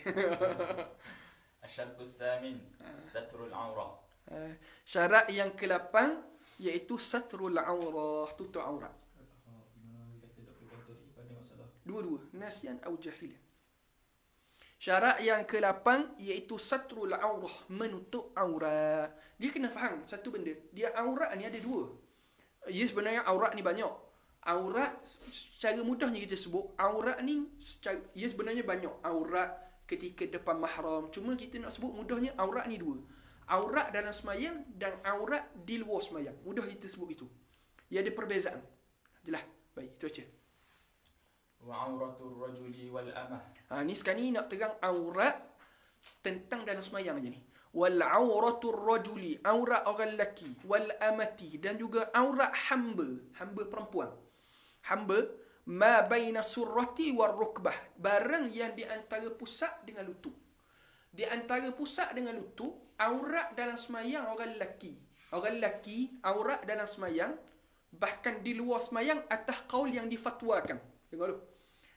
Asyartus samin satrul aurah. Syarat yang ke-8 iaitu satrul aurah, tutup aurat. Dua-dua, nasian atau jahilan. Syarat yang ke-8 iaitu satrul aurah, menutup aurat. Dia kena faham satu benda. Dia aurat ni ada dua. Ya, sebenarnya aurat ni banyak. Aurat secara mudahnya kita sebut aurat ni sebenarnya banyak. Aurat ketika depan mahram. Cuma kita nak sebut mudahnya aurat ni dua. Aurat dalam semayang dan aurat di luar semayang. Mudah kita sebut itu. Ia ada perbezaan. Jelas. Baik, itu aja. Wa auratul rajuli wal amah. Ni sekarang ni nak terang aurat tentang dalam semayang je ni. Wal auratul rajuli, aurat orang lelaki, wal amati, dan juga aurat hamba, hamba perempuan. Hamba ma baina surrati war rukbah, barang yang di antara pusat dengan lutut. Di antara pusat dengan lutut, aurat dalam semayang orang lelaki. Orang lelaki aurat dalam semayang, bahkan di luar semayang atas qaul yang difatwakan. Dengar dulu.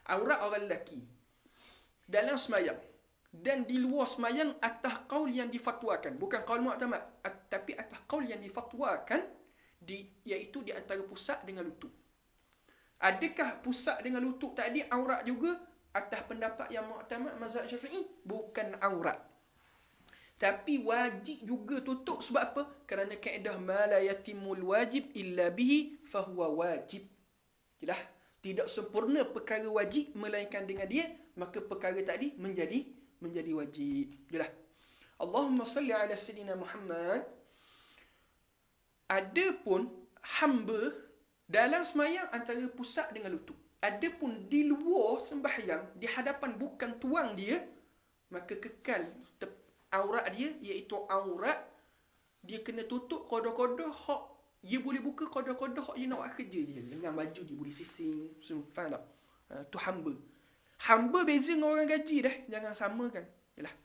Aurat orang lelaki dalam semayang dan di luar semayang atas qaul yang difatwakan, bukan qaul mu'tamad, tapi atas qaul yang difatwakan, iaitu di antara pusat dengan lutut. Adakah pusat dengan lutut tadi aurat juga? Atas pendapat yang mu'tamad mazhab Syafi'i, bukan aurat. Tapi wajib juga tutup. Sebab apa? Kerana kaedah ma la yatimul wajib illa bihi fahuwa wajib. Jelas? Tidak sempurna perkara wajib melainkan dengan dia, maka perkara tadi menjadi wajib. Jelas? Allahumma salli ala sayyidina Muhammad. Adapun hamba dalam semayang antara pusat dengan lutut. Adapun di luar sembahyang, di hadapan bukan tuang dia, maka kekal aurat dia, iaitu aurat dia kena tutup kodoh-kodoh hak dia boleh buka, kodoh-kodoh hak dia nak buat kerja je. Dengan baju dia boleh sising. Faham tak? Tu hamba. Hamba beza dengan orang gaji dah. Jangan samakan. Yalah.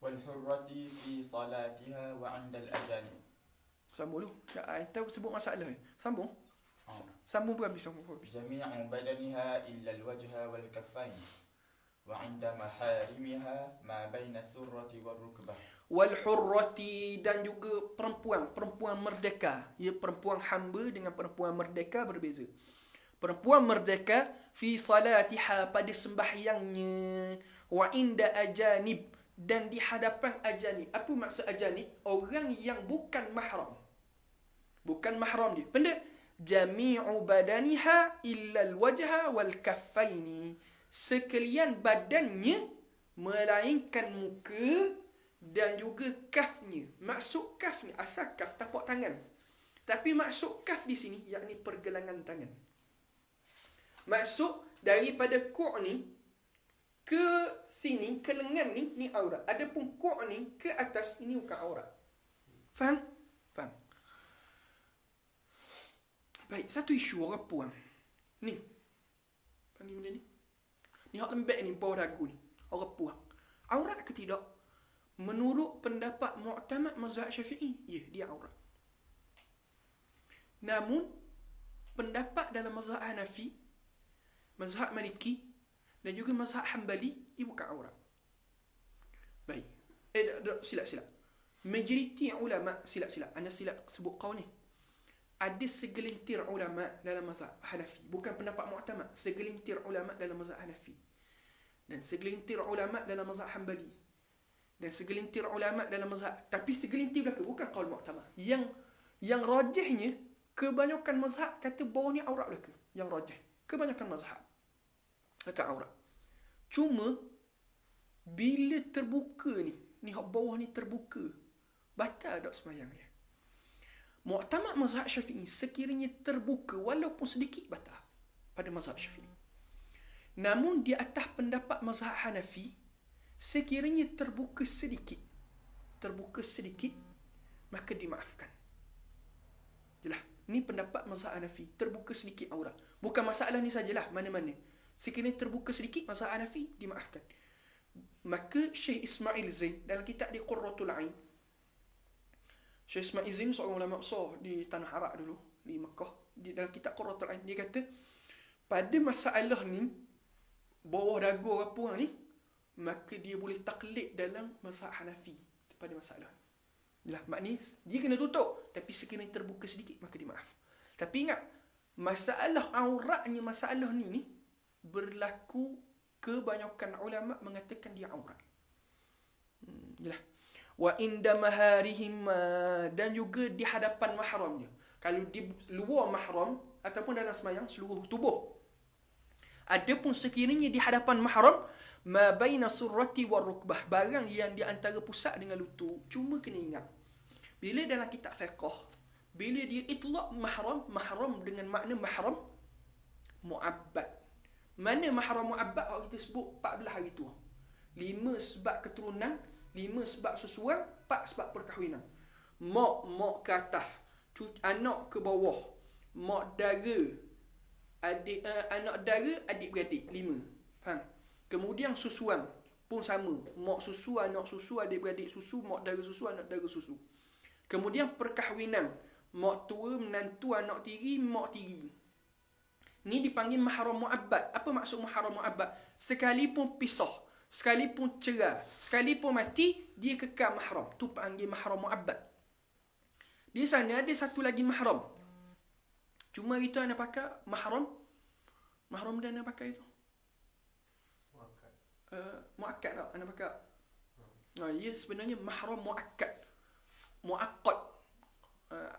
Wal hurrati fi salatiha wa 'inda al-ajani. Sambung dulu. Kita sebut masalah ni. Sambung. Sambung pun habis. Jami'u badaniha illa al-wajha wal kaffain. Wa 'inda maharimiha ma baina surrati wal rukbah. Wal hurrati, dan juga perempuan merdeka. Ya, perempuan hamba dengan perempuan merdeka berbeza. Perempuan merdeka fi salatiha, pada sembahyangnya, wa inda ajanib, dan di hadapan ajanib. Apa maksud ajanib? Orang yang bukan mahram. Bukan mahram dia. Benda jami'u badaniha illa al-wajha wal kaffaini. Sekalian badannya melainkan muka dan juga kafnya. Maksud kaf ni, asal kaf tapak tangan. Tapi maksud kaf di sini yakni pergelangan tangan. Maksud daripada ku' ni ke sini, ke lengan ni aurat. Adapun ku' ni ke atas, ini bukan aurat. Faham? Faham. Baik, satu isu orang puang. Ni. Panggil benda ni. Ni hak lembek ni, bawah dagu ni. Orang puang. Aurat ke tidak? Menurut pendapat mu'tamad mazhab Syafi'i, ya, dia aurat. Namun, pendapat dalam mazhab Hanafi, mazhab Maliki, dan juga mazhab Hanbali, ia bukan aurat. Baik. Silap. Majoriti ulama, silap. Anda silap sebut qaul ni. Ada segelintir ulama dalam mazhab Hanafi. Bukan pendapat mu'tamad. Segelintir ulama dalam mazhab Hanafi. Dan segelintir ulama dalam mazhab Hanbali. Dan segelintir ulama dalam mazhab. Tapi segelintir belaka, bukan qaul mu'tamad. Yang rajihnya, kebanyakan mazhab kata bawah ni aurat belaka. Yang rajih. Kebanyakan mazhab kata aurat. Cuma, bila terbuka ni hak bawah ni terbuka, batal tak sembahyang dia. Mu'tamad mazhab Syafi'i, sekiranya terbuka walaupun sedikit, batal pada mazhab Syafi'i. Namun di atas pendapat mazhab Hanafi, sekiranya terbuka sedikit, maka dimaafkan. Jelas. Ni pendapat mazhab Hanafi. Terbuka sedikit aurat. Bukan masalah ni sajalah, mana-mana. Sekiranya terbuka sedikit, mazhab Hanafi dimaafkan. Maka Syekh Ismail Zain dalam kitab dia Qurratul Ain. Syekh Ismail Zain seorang ulama besar di Tanah Arak dulu, di Mekah. Dalam kitab Qurratul Ain dia kata, pada masalah ni, bawah dagu orang puang ni, maka dia boleh taklid dalam mazhab Hanafi pada masalah ni. Yalah, maknanya dia kena tutup, tapi sekiranya terbuka sedikit maka dimaaf. Tapi ingat, masalah auratnya masalah ni berlaku, kebanyakan ulama mengatakan dia aurat. Yalah. Wa inda maharihim, dan juga di hadapan mahramnya. Kalau di luar mahram ataupun dalam sembahyang, seluruh tubuh. Adapun sekiranya di hadapan mahram, ma baina surrati war rukbah, barang yang di antara pusat dengan lutut. Cuma kena ingat, bila dalam kitab fiqh, bila dia itlaq mahram dengan makna mahram mu'abbad. Mana mahram mu'abbad kalau kita sebut 14 hari tua. 5 sebab keturunan, 5 sebab susuan, 4 sebab perkahwinan. Mak ke atas, anak ke bawah, mak dara, anak dara, adik-beradik, 5. Faham? Kemudian susuan pun sama. Mak susu, anak susu, adik-beradik susu, mak dara susu, anak dara susu. Kemudian perkahwinan. Mak tua, menantu, anak tiri, mak tiri. Ni dipanggil mahram mu'abbad. Apa maksud mahram mu'abbad? Sekalipun pisah, sekalipun cerai, sekalipun mati, dia kekal mahram. Tu panggil mahram mu'abbad. Di sana ada satu lagi mahram. Cuma itu anda pakai mahram. Mahram dan anda pakai itu. Muakkad tak anda pakai? Ia sebenarnya mahram muakkad. Muakkad.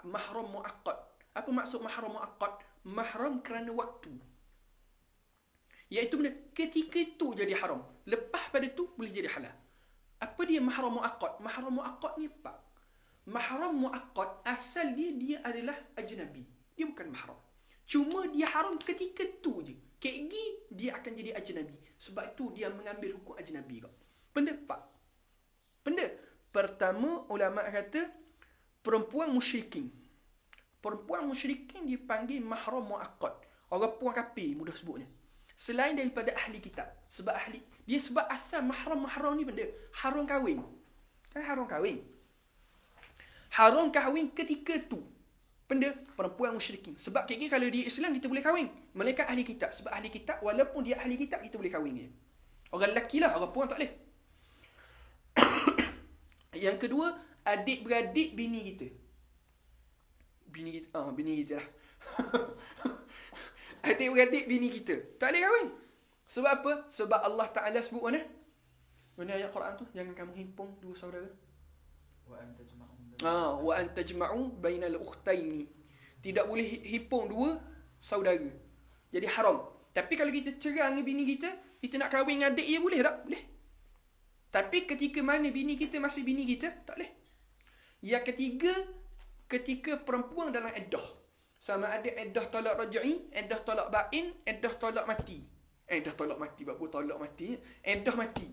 Mahram muakkad. Apa maksud mahram muakkad? Mahram kerana waktu. Iaitu benda ketika itu jadi haram. Lepas pada tu boleh jadi halal. Apa dia mahram muakkad? Mahram muakkad ni apa? Mahram muakkad asal dia adalah ajnabi. Dia bukan mahram. Cuma dia haram ketika tu je. Kegi dia akan jadi ajnabi. Sebab itu dia mengambil hukum ajnabi kau. Pendapat. Pertama ulama kata perempuan musyrikin. Perempuan musyrikin dipanggil mahram muakkad. Orang puan kafir mudah sebutnya. Selain daripada ahli kitab. Sebab asal mahram ni benda haram kahwin. Kan haram kahwin. Haram kahwin ketika tu. Benda perempuan musyrikin. Sebab kalau dia Islam kita boleh kahwin. Malaikat ahli kitab. Sebab ahli kitab walaupun dia ahli kitab kita boleh kahwin dia. Orang lelaki lah, orang puan tak boleh. Yang kedua, adik-beradik bini kita. Bini kita lah. Adik-beradik bini kita tak boleh kahwin. Sebab apa? Sebab Allah Ta'ala sebut mana? Mana ayat Quran tu? Jangan kamu himpun dua saudara. Wa an tajma'u bainal ukhtaini. Tidak boleh himpun dua saudara. Jadi haram. Tapi kalau kita cerai dengan bini kita nak kahwin dengan adik dia boleh tak? Boleh. Tapi ketika mana bini kita masih bini kita, tak boleh. Yang ketiga, ketika perempuan dalam iddah. Sama ada iddah talak raj'i, iddah talak ba'in, iddah talak mati. Iddah talak mati, berapa talak mati? Iddah mati.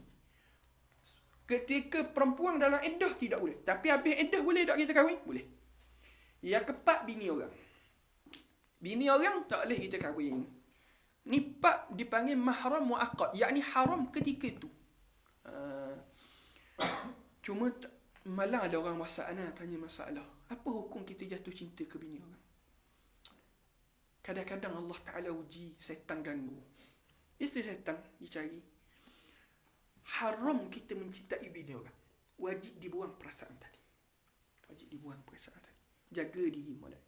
Ketika perempuan dalam iddah tidak boleh. Tapi habis iddah boleh tak kita kahwin? Boleh. Yang keempat, bini orang. Bini orang tak boleh kita kahwin. Ni empat dipanggil mahram muakkad, yakni haram ketika itu. Cuma malang ada orang tanya masalah. Apa hukum kita jatuh cinta ke bini orang? Kadang-kadang Allah Ta'ala uji, setan ganggu. Biasa setan dicari. Haram kita mencintai bini orang. Wajib dibuang perasaan tadi. Jaga diri mulai.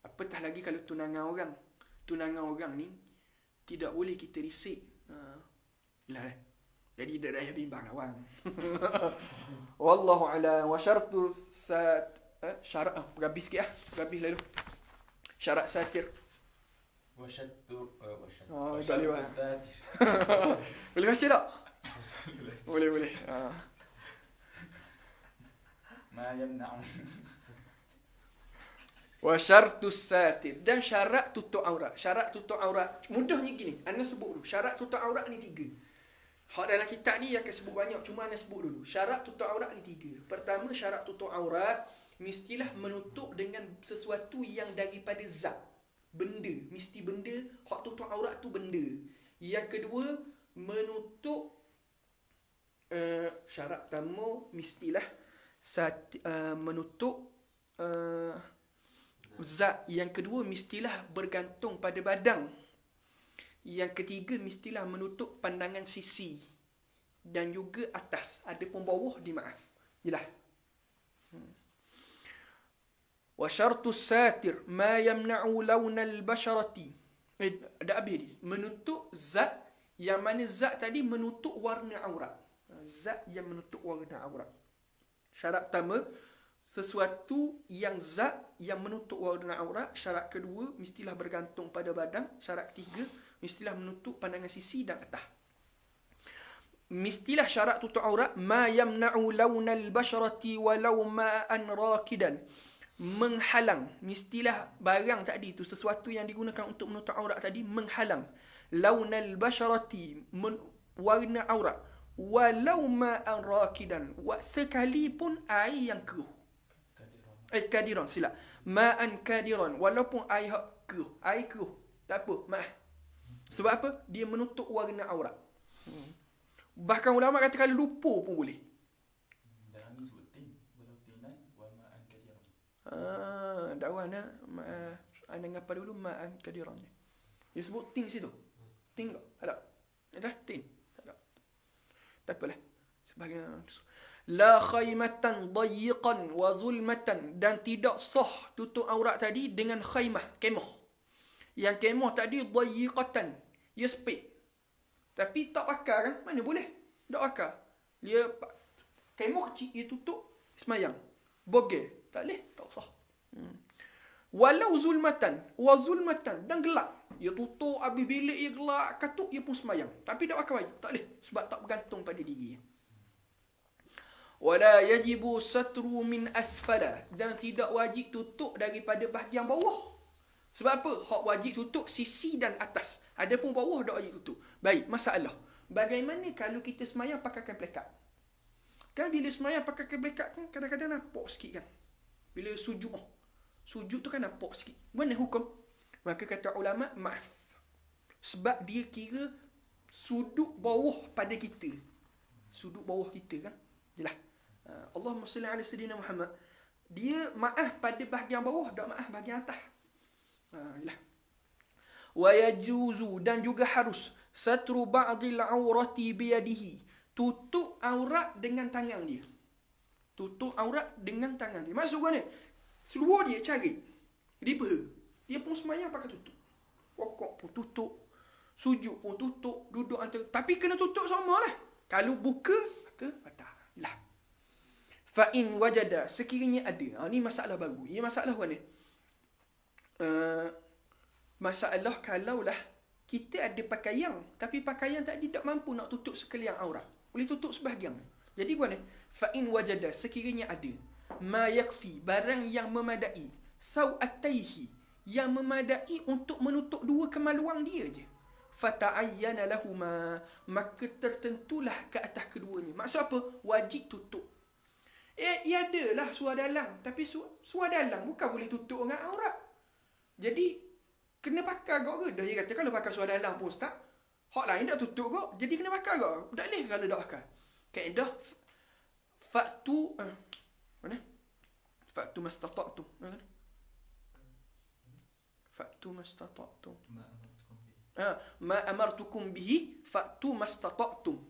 Apatah lagi kalau tunangan orang. Tunangan orang ni tidak boleh kita risik. Jadi dah bimbang awang. Wallahu a'lam. Wa syartu syarat berhabis sikit Berhabis lalu. Syarat satir. Wasyattur satir. Boleh baca tak? Boleh. Ma yamna'u. Wa syartus satir. Dan syarat tutup aurat. Syarat tutup aurat. Mudahnya gini. Anda sebut dulu. Syarat tutup aurat ni 3. Hak dalam kitab ni akan sebut banyak. Cuma anda sebut dulu. Syarat tutup aurat ni 3. Pertama, syarat tutup aurat mestilah menutup dengan sesuatu yang daripada zat. Benda. Mesti benda. Hak tutup aurat tu benda. Yang kedua, menutup syarat pertama mestilah menutup zat. Yang kedua mestilah bergantung pada badan. Yang ketiga mestilah menutup pandangan sisi dan juga atas. Adapun bawah dimaaf. Yalah. Wa syartus satir ma yamna'u lawnal basharati. Dah habis ni. Menutup zat yang mana zat tadi menutup warna aurat. Zat yang menutup warna aurat. Syarat pertama, sesuatu yang zat yang menutup warna aurat. Syarat kedua, mestilah bergantung pada badan. Syarat ketiga, mestilah menutup pandangan sisi dan atas. Mestilah syarat tutup aurat ma yamna'u lawnal basharati walau ma'an rakidan. Menghalang, mestilah barang tadi tu, sesuatu yang digunakan untuk menutup aurat tadi menghalang lawnal basharati, warna aurat, walau ma'an rakidan, sekalipun air yang keruh. Kadiran, silap. Ma'an kadiran, walaupun air keruh, air keruh, tak apa, maaf. Sebab apa? Dia menutup warna aurat. Bahkan ulama kata kalau lupa pun boleh. Dalam ni sebut tin, berutinan wa ma'an kadiran. Dakwana ana ngapa dulu ma'an kadiran. Dia sebut tin situ. Tin tak? Ada. Ada tin. Tak ada. Tak apalah. Sebahagian la khaymatan dayiqan wa zulmatan, dan tidak sah tutup aurat tadi dengan khaymah, kemah. Yang kemah tadi dayiqatan, ia sempit. Tapi tak pakar kan? Mana boleh? Tak pakar. Dia kemah kecil, dia tutup semayang. Bogel. Tak boleh. Tak usah. Walau zulmatan. Wa zulmatan. Dan gelap. Dia tutup, habis bilik dia gelap, katuk, dia pun semayang. Tapi tak pakai baju. Tak boleh. Sebab tak bergantung pada diri. Wala yajibu satru min asfala. Dan tidak wajib tutup daripada bahagian bawah. Sebab apa? Hak wajib tutup sisi dan atas. Adapun bawah tak wajib tutup. Baik, masalah. Bagaimana kalau kita semayang pakaikan plekat? Kan bila semayang pakaikan plekat kan kadang-kadang nampak sikit kan? Bila sujud. Sujud tu kan nampak sikit. Mana hukum? Maka kata ulama, maaf. Sebab dia kira sudut bawah pada kita. Sudut bawah kita kan? Jelas. Allahumma salli ala sayyidina Muhammad. Dia maaf pada bahagian bawah, tak maaf bahagian atas. Yalah. Wa yajuzu, dan juga harus satru ba'dil aurati biyadihi, tutup aurat dengan tangan dia. Tutup aurat dengan tangan dia. Maksud mana? Seluar dia cari di peha. Dia pun semayang pakai tutup. Rokok pun tutup. Sujud pun tutup. Duduk antara. Tapi kena tutup semua lah. Kalau buka, maka batal lah. Fa'in wajada, sekiranya ada. Ni masalah baru. Ini masalah mana? Masalah kalaulah kita ada pakaian, tapi pakaian tadi tak mampu nak tutup sekalian aurat. Boleh tutup sebahagian. Jadi mana? Fa'in wajada, sekiranya ada. Ma yakfi, barang yang memadai. Saw'ataihi, yang memadai untuk menutup dua kemaluan dia je. Fata'ayyana lahuma, maka tertentulah ke atas keduanya. Maksud apa? Wajib tutup. Ya adalah suar dalam, tapi suar dalam bukan boleh tutup dengan aurat. Jadi kena pakai kau ke? Dah dia kata kalau pakai suar dalam pun ustaz, hak lain tak tutup kau. Jadi kena pakai kau. Tak boleh kalau tak pakai. Kaedah fa'tu mana? Fa'tu mastata'tum. Mana? Fa'tu mastata'tum. Ma amartukum bihi fa'tu mastata'tum.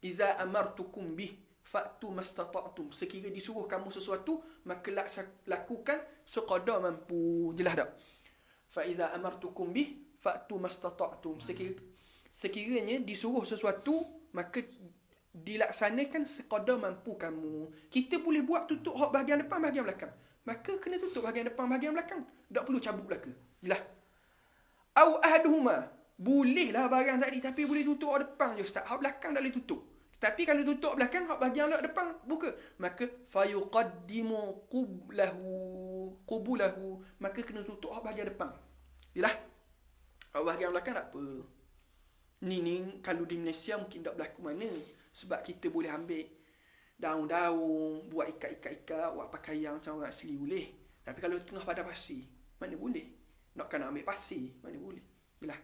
Iza amartukum bih fa'tu mastata'tum. Sekiranya disuruh kamu sesuatu, maka lakukan sekadar mampu. Jelas tak? Fa iza amartukum bih fa'tu mastata'tum. Sekiranya disuruh sesuatu, maka dilaksanakan sekadar mampu kamu. Kita boleh buat tutup hak bahagian depan, bahagian belakang. Maka kena tutup bahagian depan, bahagian belakang. Tak perlu cabut belaka. Jelas? Au ahaduhuma. Bolehlah barang tadi, tapi boleh tutup hak depan je ustaz. Hak belakang tak boleh tutup. Tapi kalau tutup belakang, hak bahagian depan buka. Maka fayuqaddimu qubulahu. Maka kena tutup hak bahagian depan. Yalah. Hak bahagian belakang tak apa. Ni kalau di Malaysia mungkin tak berlaku mana. Sebab kita boleh ambil daun-daun, buat ikat-ikat, buat pakaian macam orang asli boleh. Tapi kalau tengah pada pasir, mana boleh? Nak kena ambil pasir, mana boleh? Yalah.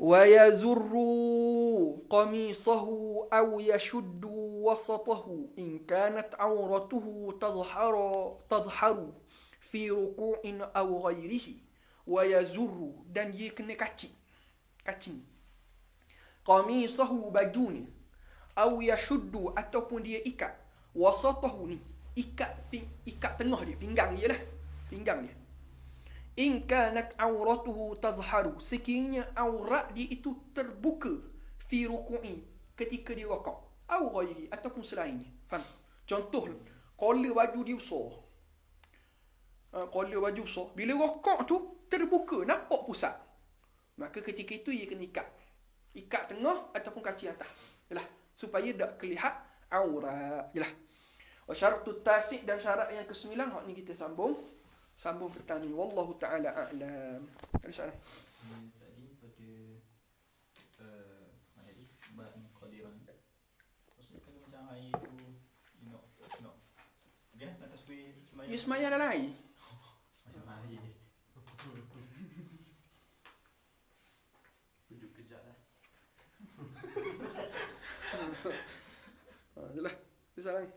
Wa yazurru qamisahu aw yashuddu wasatahu in kanat awratuhu tazharu fi ruku'in aw ghairihi. Wa yazurru, dan dia kena kacing qamisahu, bajunya, aw yashuddu, ataupun dia ikat wasatahu, ni ikat tengah dia, pinggang dia lah, pinggang dia. In kanat auratuhu tazharu, sekiranya aurat dia itu terbuka, fi ruku'i, ketika dia rokok. au ghairi, ataupun selainnya. Faham? Contoh, collar baju dia besar. Collar baju besar. Bila rokok tu terbuka, nampak pusat. Maka ketika itu ia kena ikat. Ikat tengah ataupun kaci atas. Yalah, supaya tak kelihatan aurat. Yalah. Syaratut tasik dan syarat yang ke-9, hak ni kita sambung petang ni. Wallahu taala a'lam. Ada soalan? Tadi pada mana tadi bab qadiran. Maksudnya kalau macam air tu nak okay, nak tasbih sembahyang. Ya, sembahyang dalam air. Sembahyang air. Sujud kejap lah. Yalah. Ada soalan?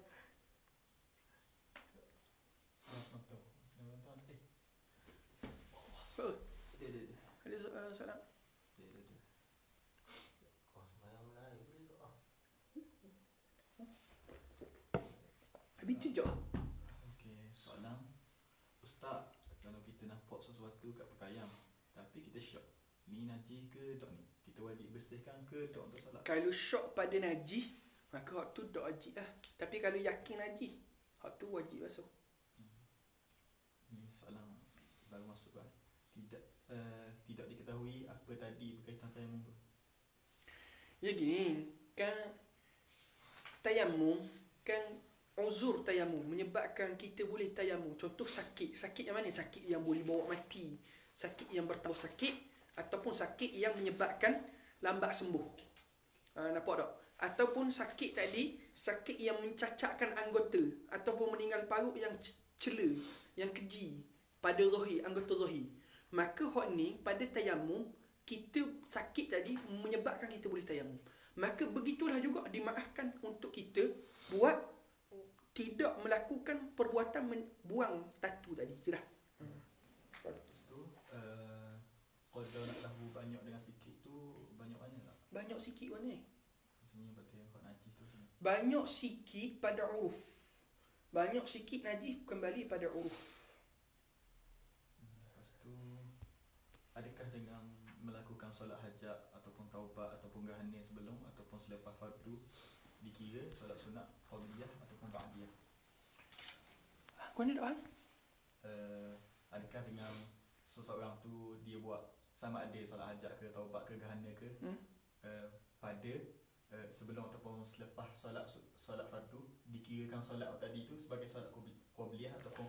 Ada soalan? Habis tu je. Okey, soalan Ustaz, kalau kita nampak sesuatu kat pakaian tapi kita syok, ni najis ke tak ni? Kita wajib bersihkan ke tak untuk solat? Kalau syok pada najis, maka hak tu tak wajib lah. Tapi kalau yakin najis, hak tu wajib basuh. Ni soalan baru masuk kan. Tidak diketahui apa tadi berkaitan tayamum. Ya gini, kan tayamum, kan uzur tayamum menyebabkan kita boleh tayamum. Contoh sakit. Sakit yang mana? Sakit yang boleh bawa mati. Sakit yang bertambah sakit. Ataupun sakit yang menyebabkan lambat sembuh. Nampak tak? Ataupun sakit tadi, sakit yang mencacatkan anggota. Ataupun meninggal parut yang cela, yang keji pada zahir, anggota zahir. Maka hak ni pada tayamum, kita sakit tadi menyebabkan kita boleh tayamum. Maka begitulah juga dimaafkan untuk kita buat tidak melakukan perbuatan buang tatu tadi. Sudah. Lepas tu kalau nak tahu banyak dengan sikit tu banyak mana tak? Banyak sikit mana? Maksudnya pada yang najis tu sini. Banyak sikit pada uruf. Banyak sikit najis kembali pada uruf. Lepas tu adakah dengan melakukan solat hajat ataupun taubat ataupun gahana sebelum ataupun selepas fardu dikira solat sunat qabliyah ataupun ba'diyah? Kau ni tak faham? Adakah dengan seseorang tu dia buat sama ada solat hajat ke taubat ke gahana ke pada sebelum ataupun selepas solat fardu dikirakan solat tadi tu sebagai solat qabliyah ataupun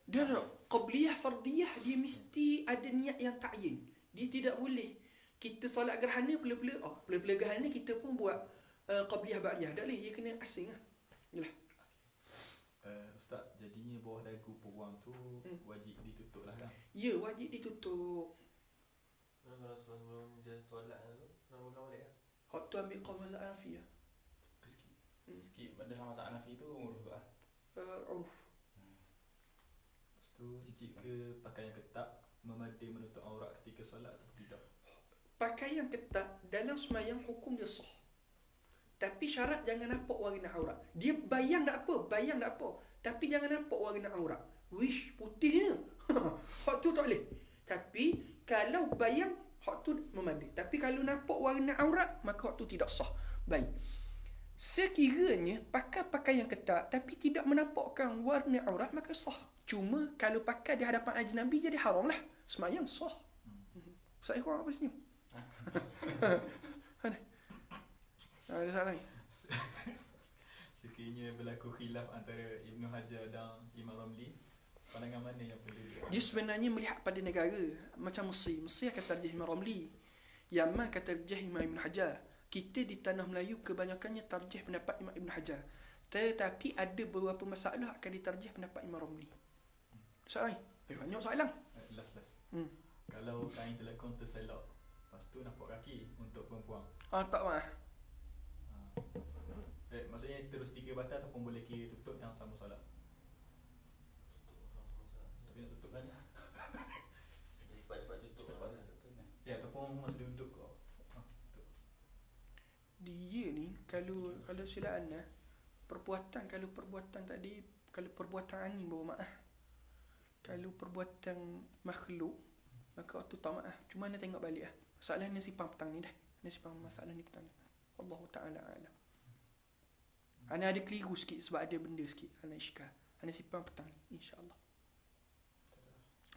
Dia tak. Qabliyah, fardiyah, dia mesti ada niat yang ta'yin. Dia tidak boleh kita solat gerhana pela-pela gerhana kita pun buat qabliyah ba'diyah. Tak boleh, dia kena asing lah. Yalah. Ustaz, jadinya bawah dagu peruang tu wajib ditutup lah kan? Ya, wajib ditutup. Kalau sebelum dia solat tu, nak buka balik lah. Hak tu ambil qaul mazhab Hanafi lah. Sikit. Sikit dalam mazhab Hanafi tu uruf lah. Uruf. Lepas tu jika pakaian ketat memadai menutup aurat ketika solat atau tidak? Pakaian ketat dalam semayang hukum dia sah. Tapi syarat jangan nampak warna aurat. Dia bayang tak apa. Tapi jangan nampak warna aurat. Wish, putihnya. Hak tu tak boleh. Tapi kalau bayang, hak tu memadai. Tapi kalau nampak warna aurat, maka hak tu tidak sah. Baik. Sekiranya pakai pakaian ketat tapi tidak menampakkan warna aurat, maka sah. Cuma kalau pakai di hadapan ajnabi jadi haram lah. Semayang sah. Saya korang apa senyum? Ada salah ni? Sekiranya berlaku khilaf antara Ibn Hajar dan Imam Ramli, pandangan mana yang perlu Dia sebenarnya melihat pada negara. Macam Mesir. Mesir akan tarjih Imam Ramli. Yaman akan tarjih Imam Ibn Hajar. Kita di tanah Melayu kebanyakannya tarjih pendapat Imam Ibn Hajar. Tetapi ada beberapa masalah akan ditarjih pendapat Imam Ramli. Soalan ni? Banyak soalan. last. Kalau kain telekong terselok, lepas tu nampak kaki untuk perempuan, Tak mah. maksudnya terus dikira batal ataupun boleh kira tutup yang sama solat? Tapi nak tutup kan? Cepat-cepat tutup lah. Ya, ataupun masa duduk kau. Dia ni kalau silap anda kalau perbuatan tadi, kalau perbuatan angin bawa maaf. Kalau perbuatan makhluk, maka waktu tak maaf. Cuma anda tengok balik lah. Masalah ni simpan petang ni dah. Anda simpan masalah ni petang ni. Allah Ta'ala alam. Ana ada keliru sikit sebab ada benda sikit ana iskal. Ana simpan petang insya-Allah.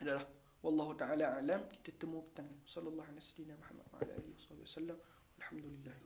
Adalah wallahu taala alam, kita temu petang. Sallallahu alaihi wasallam Muhammad wa ala alihi wasallam. Alhamdulillah.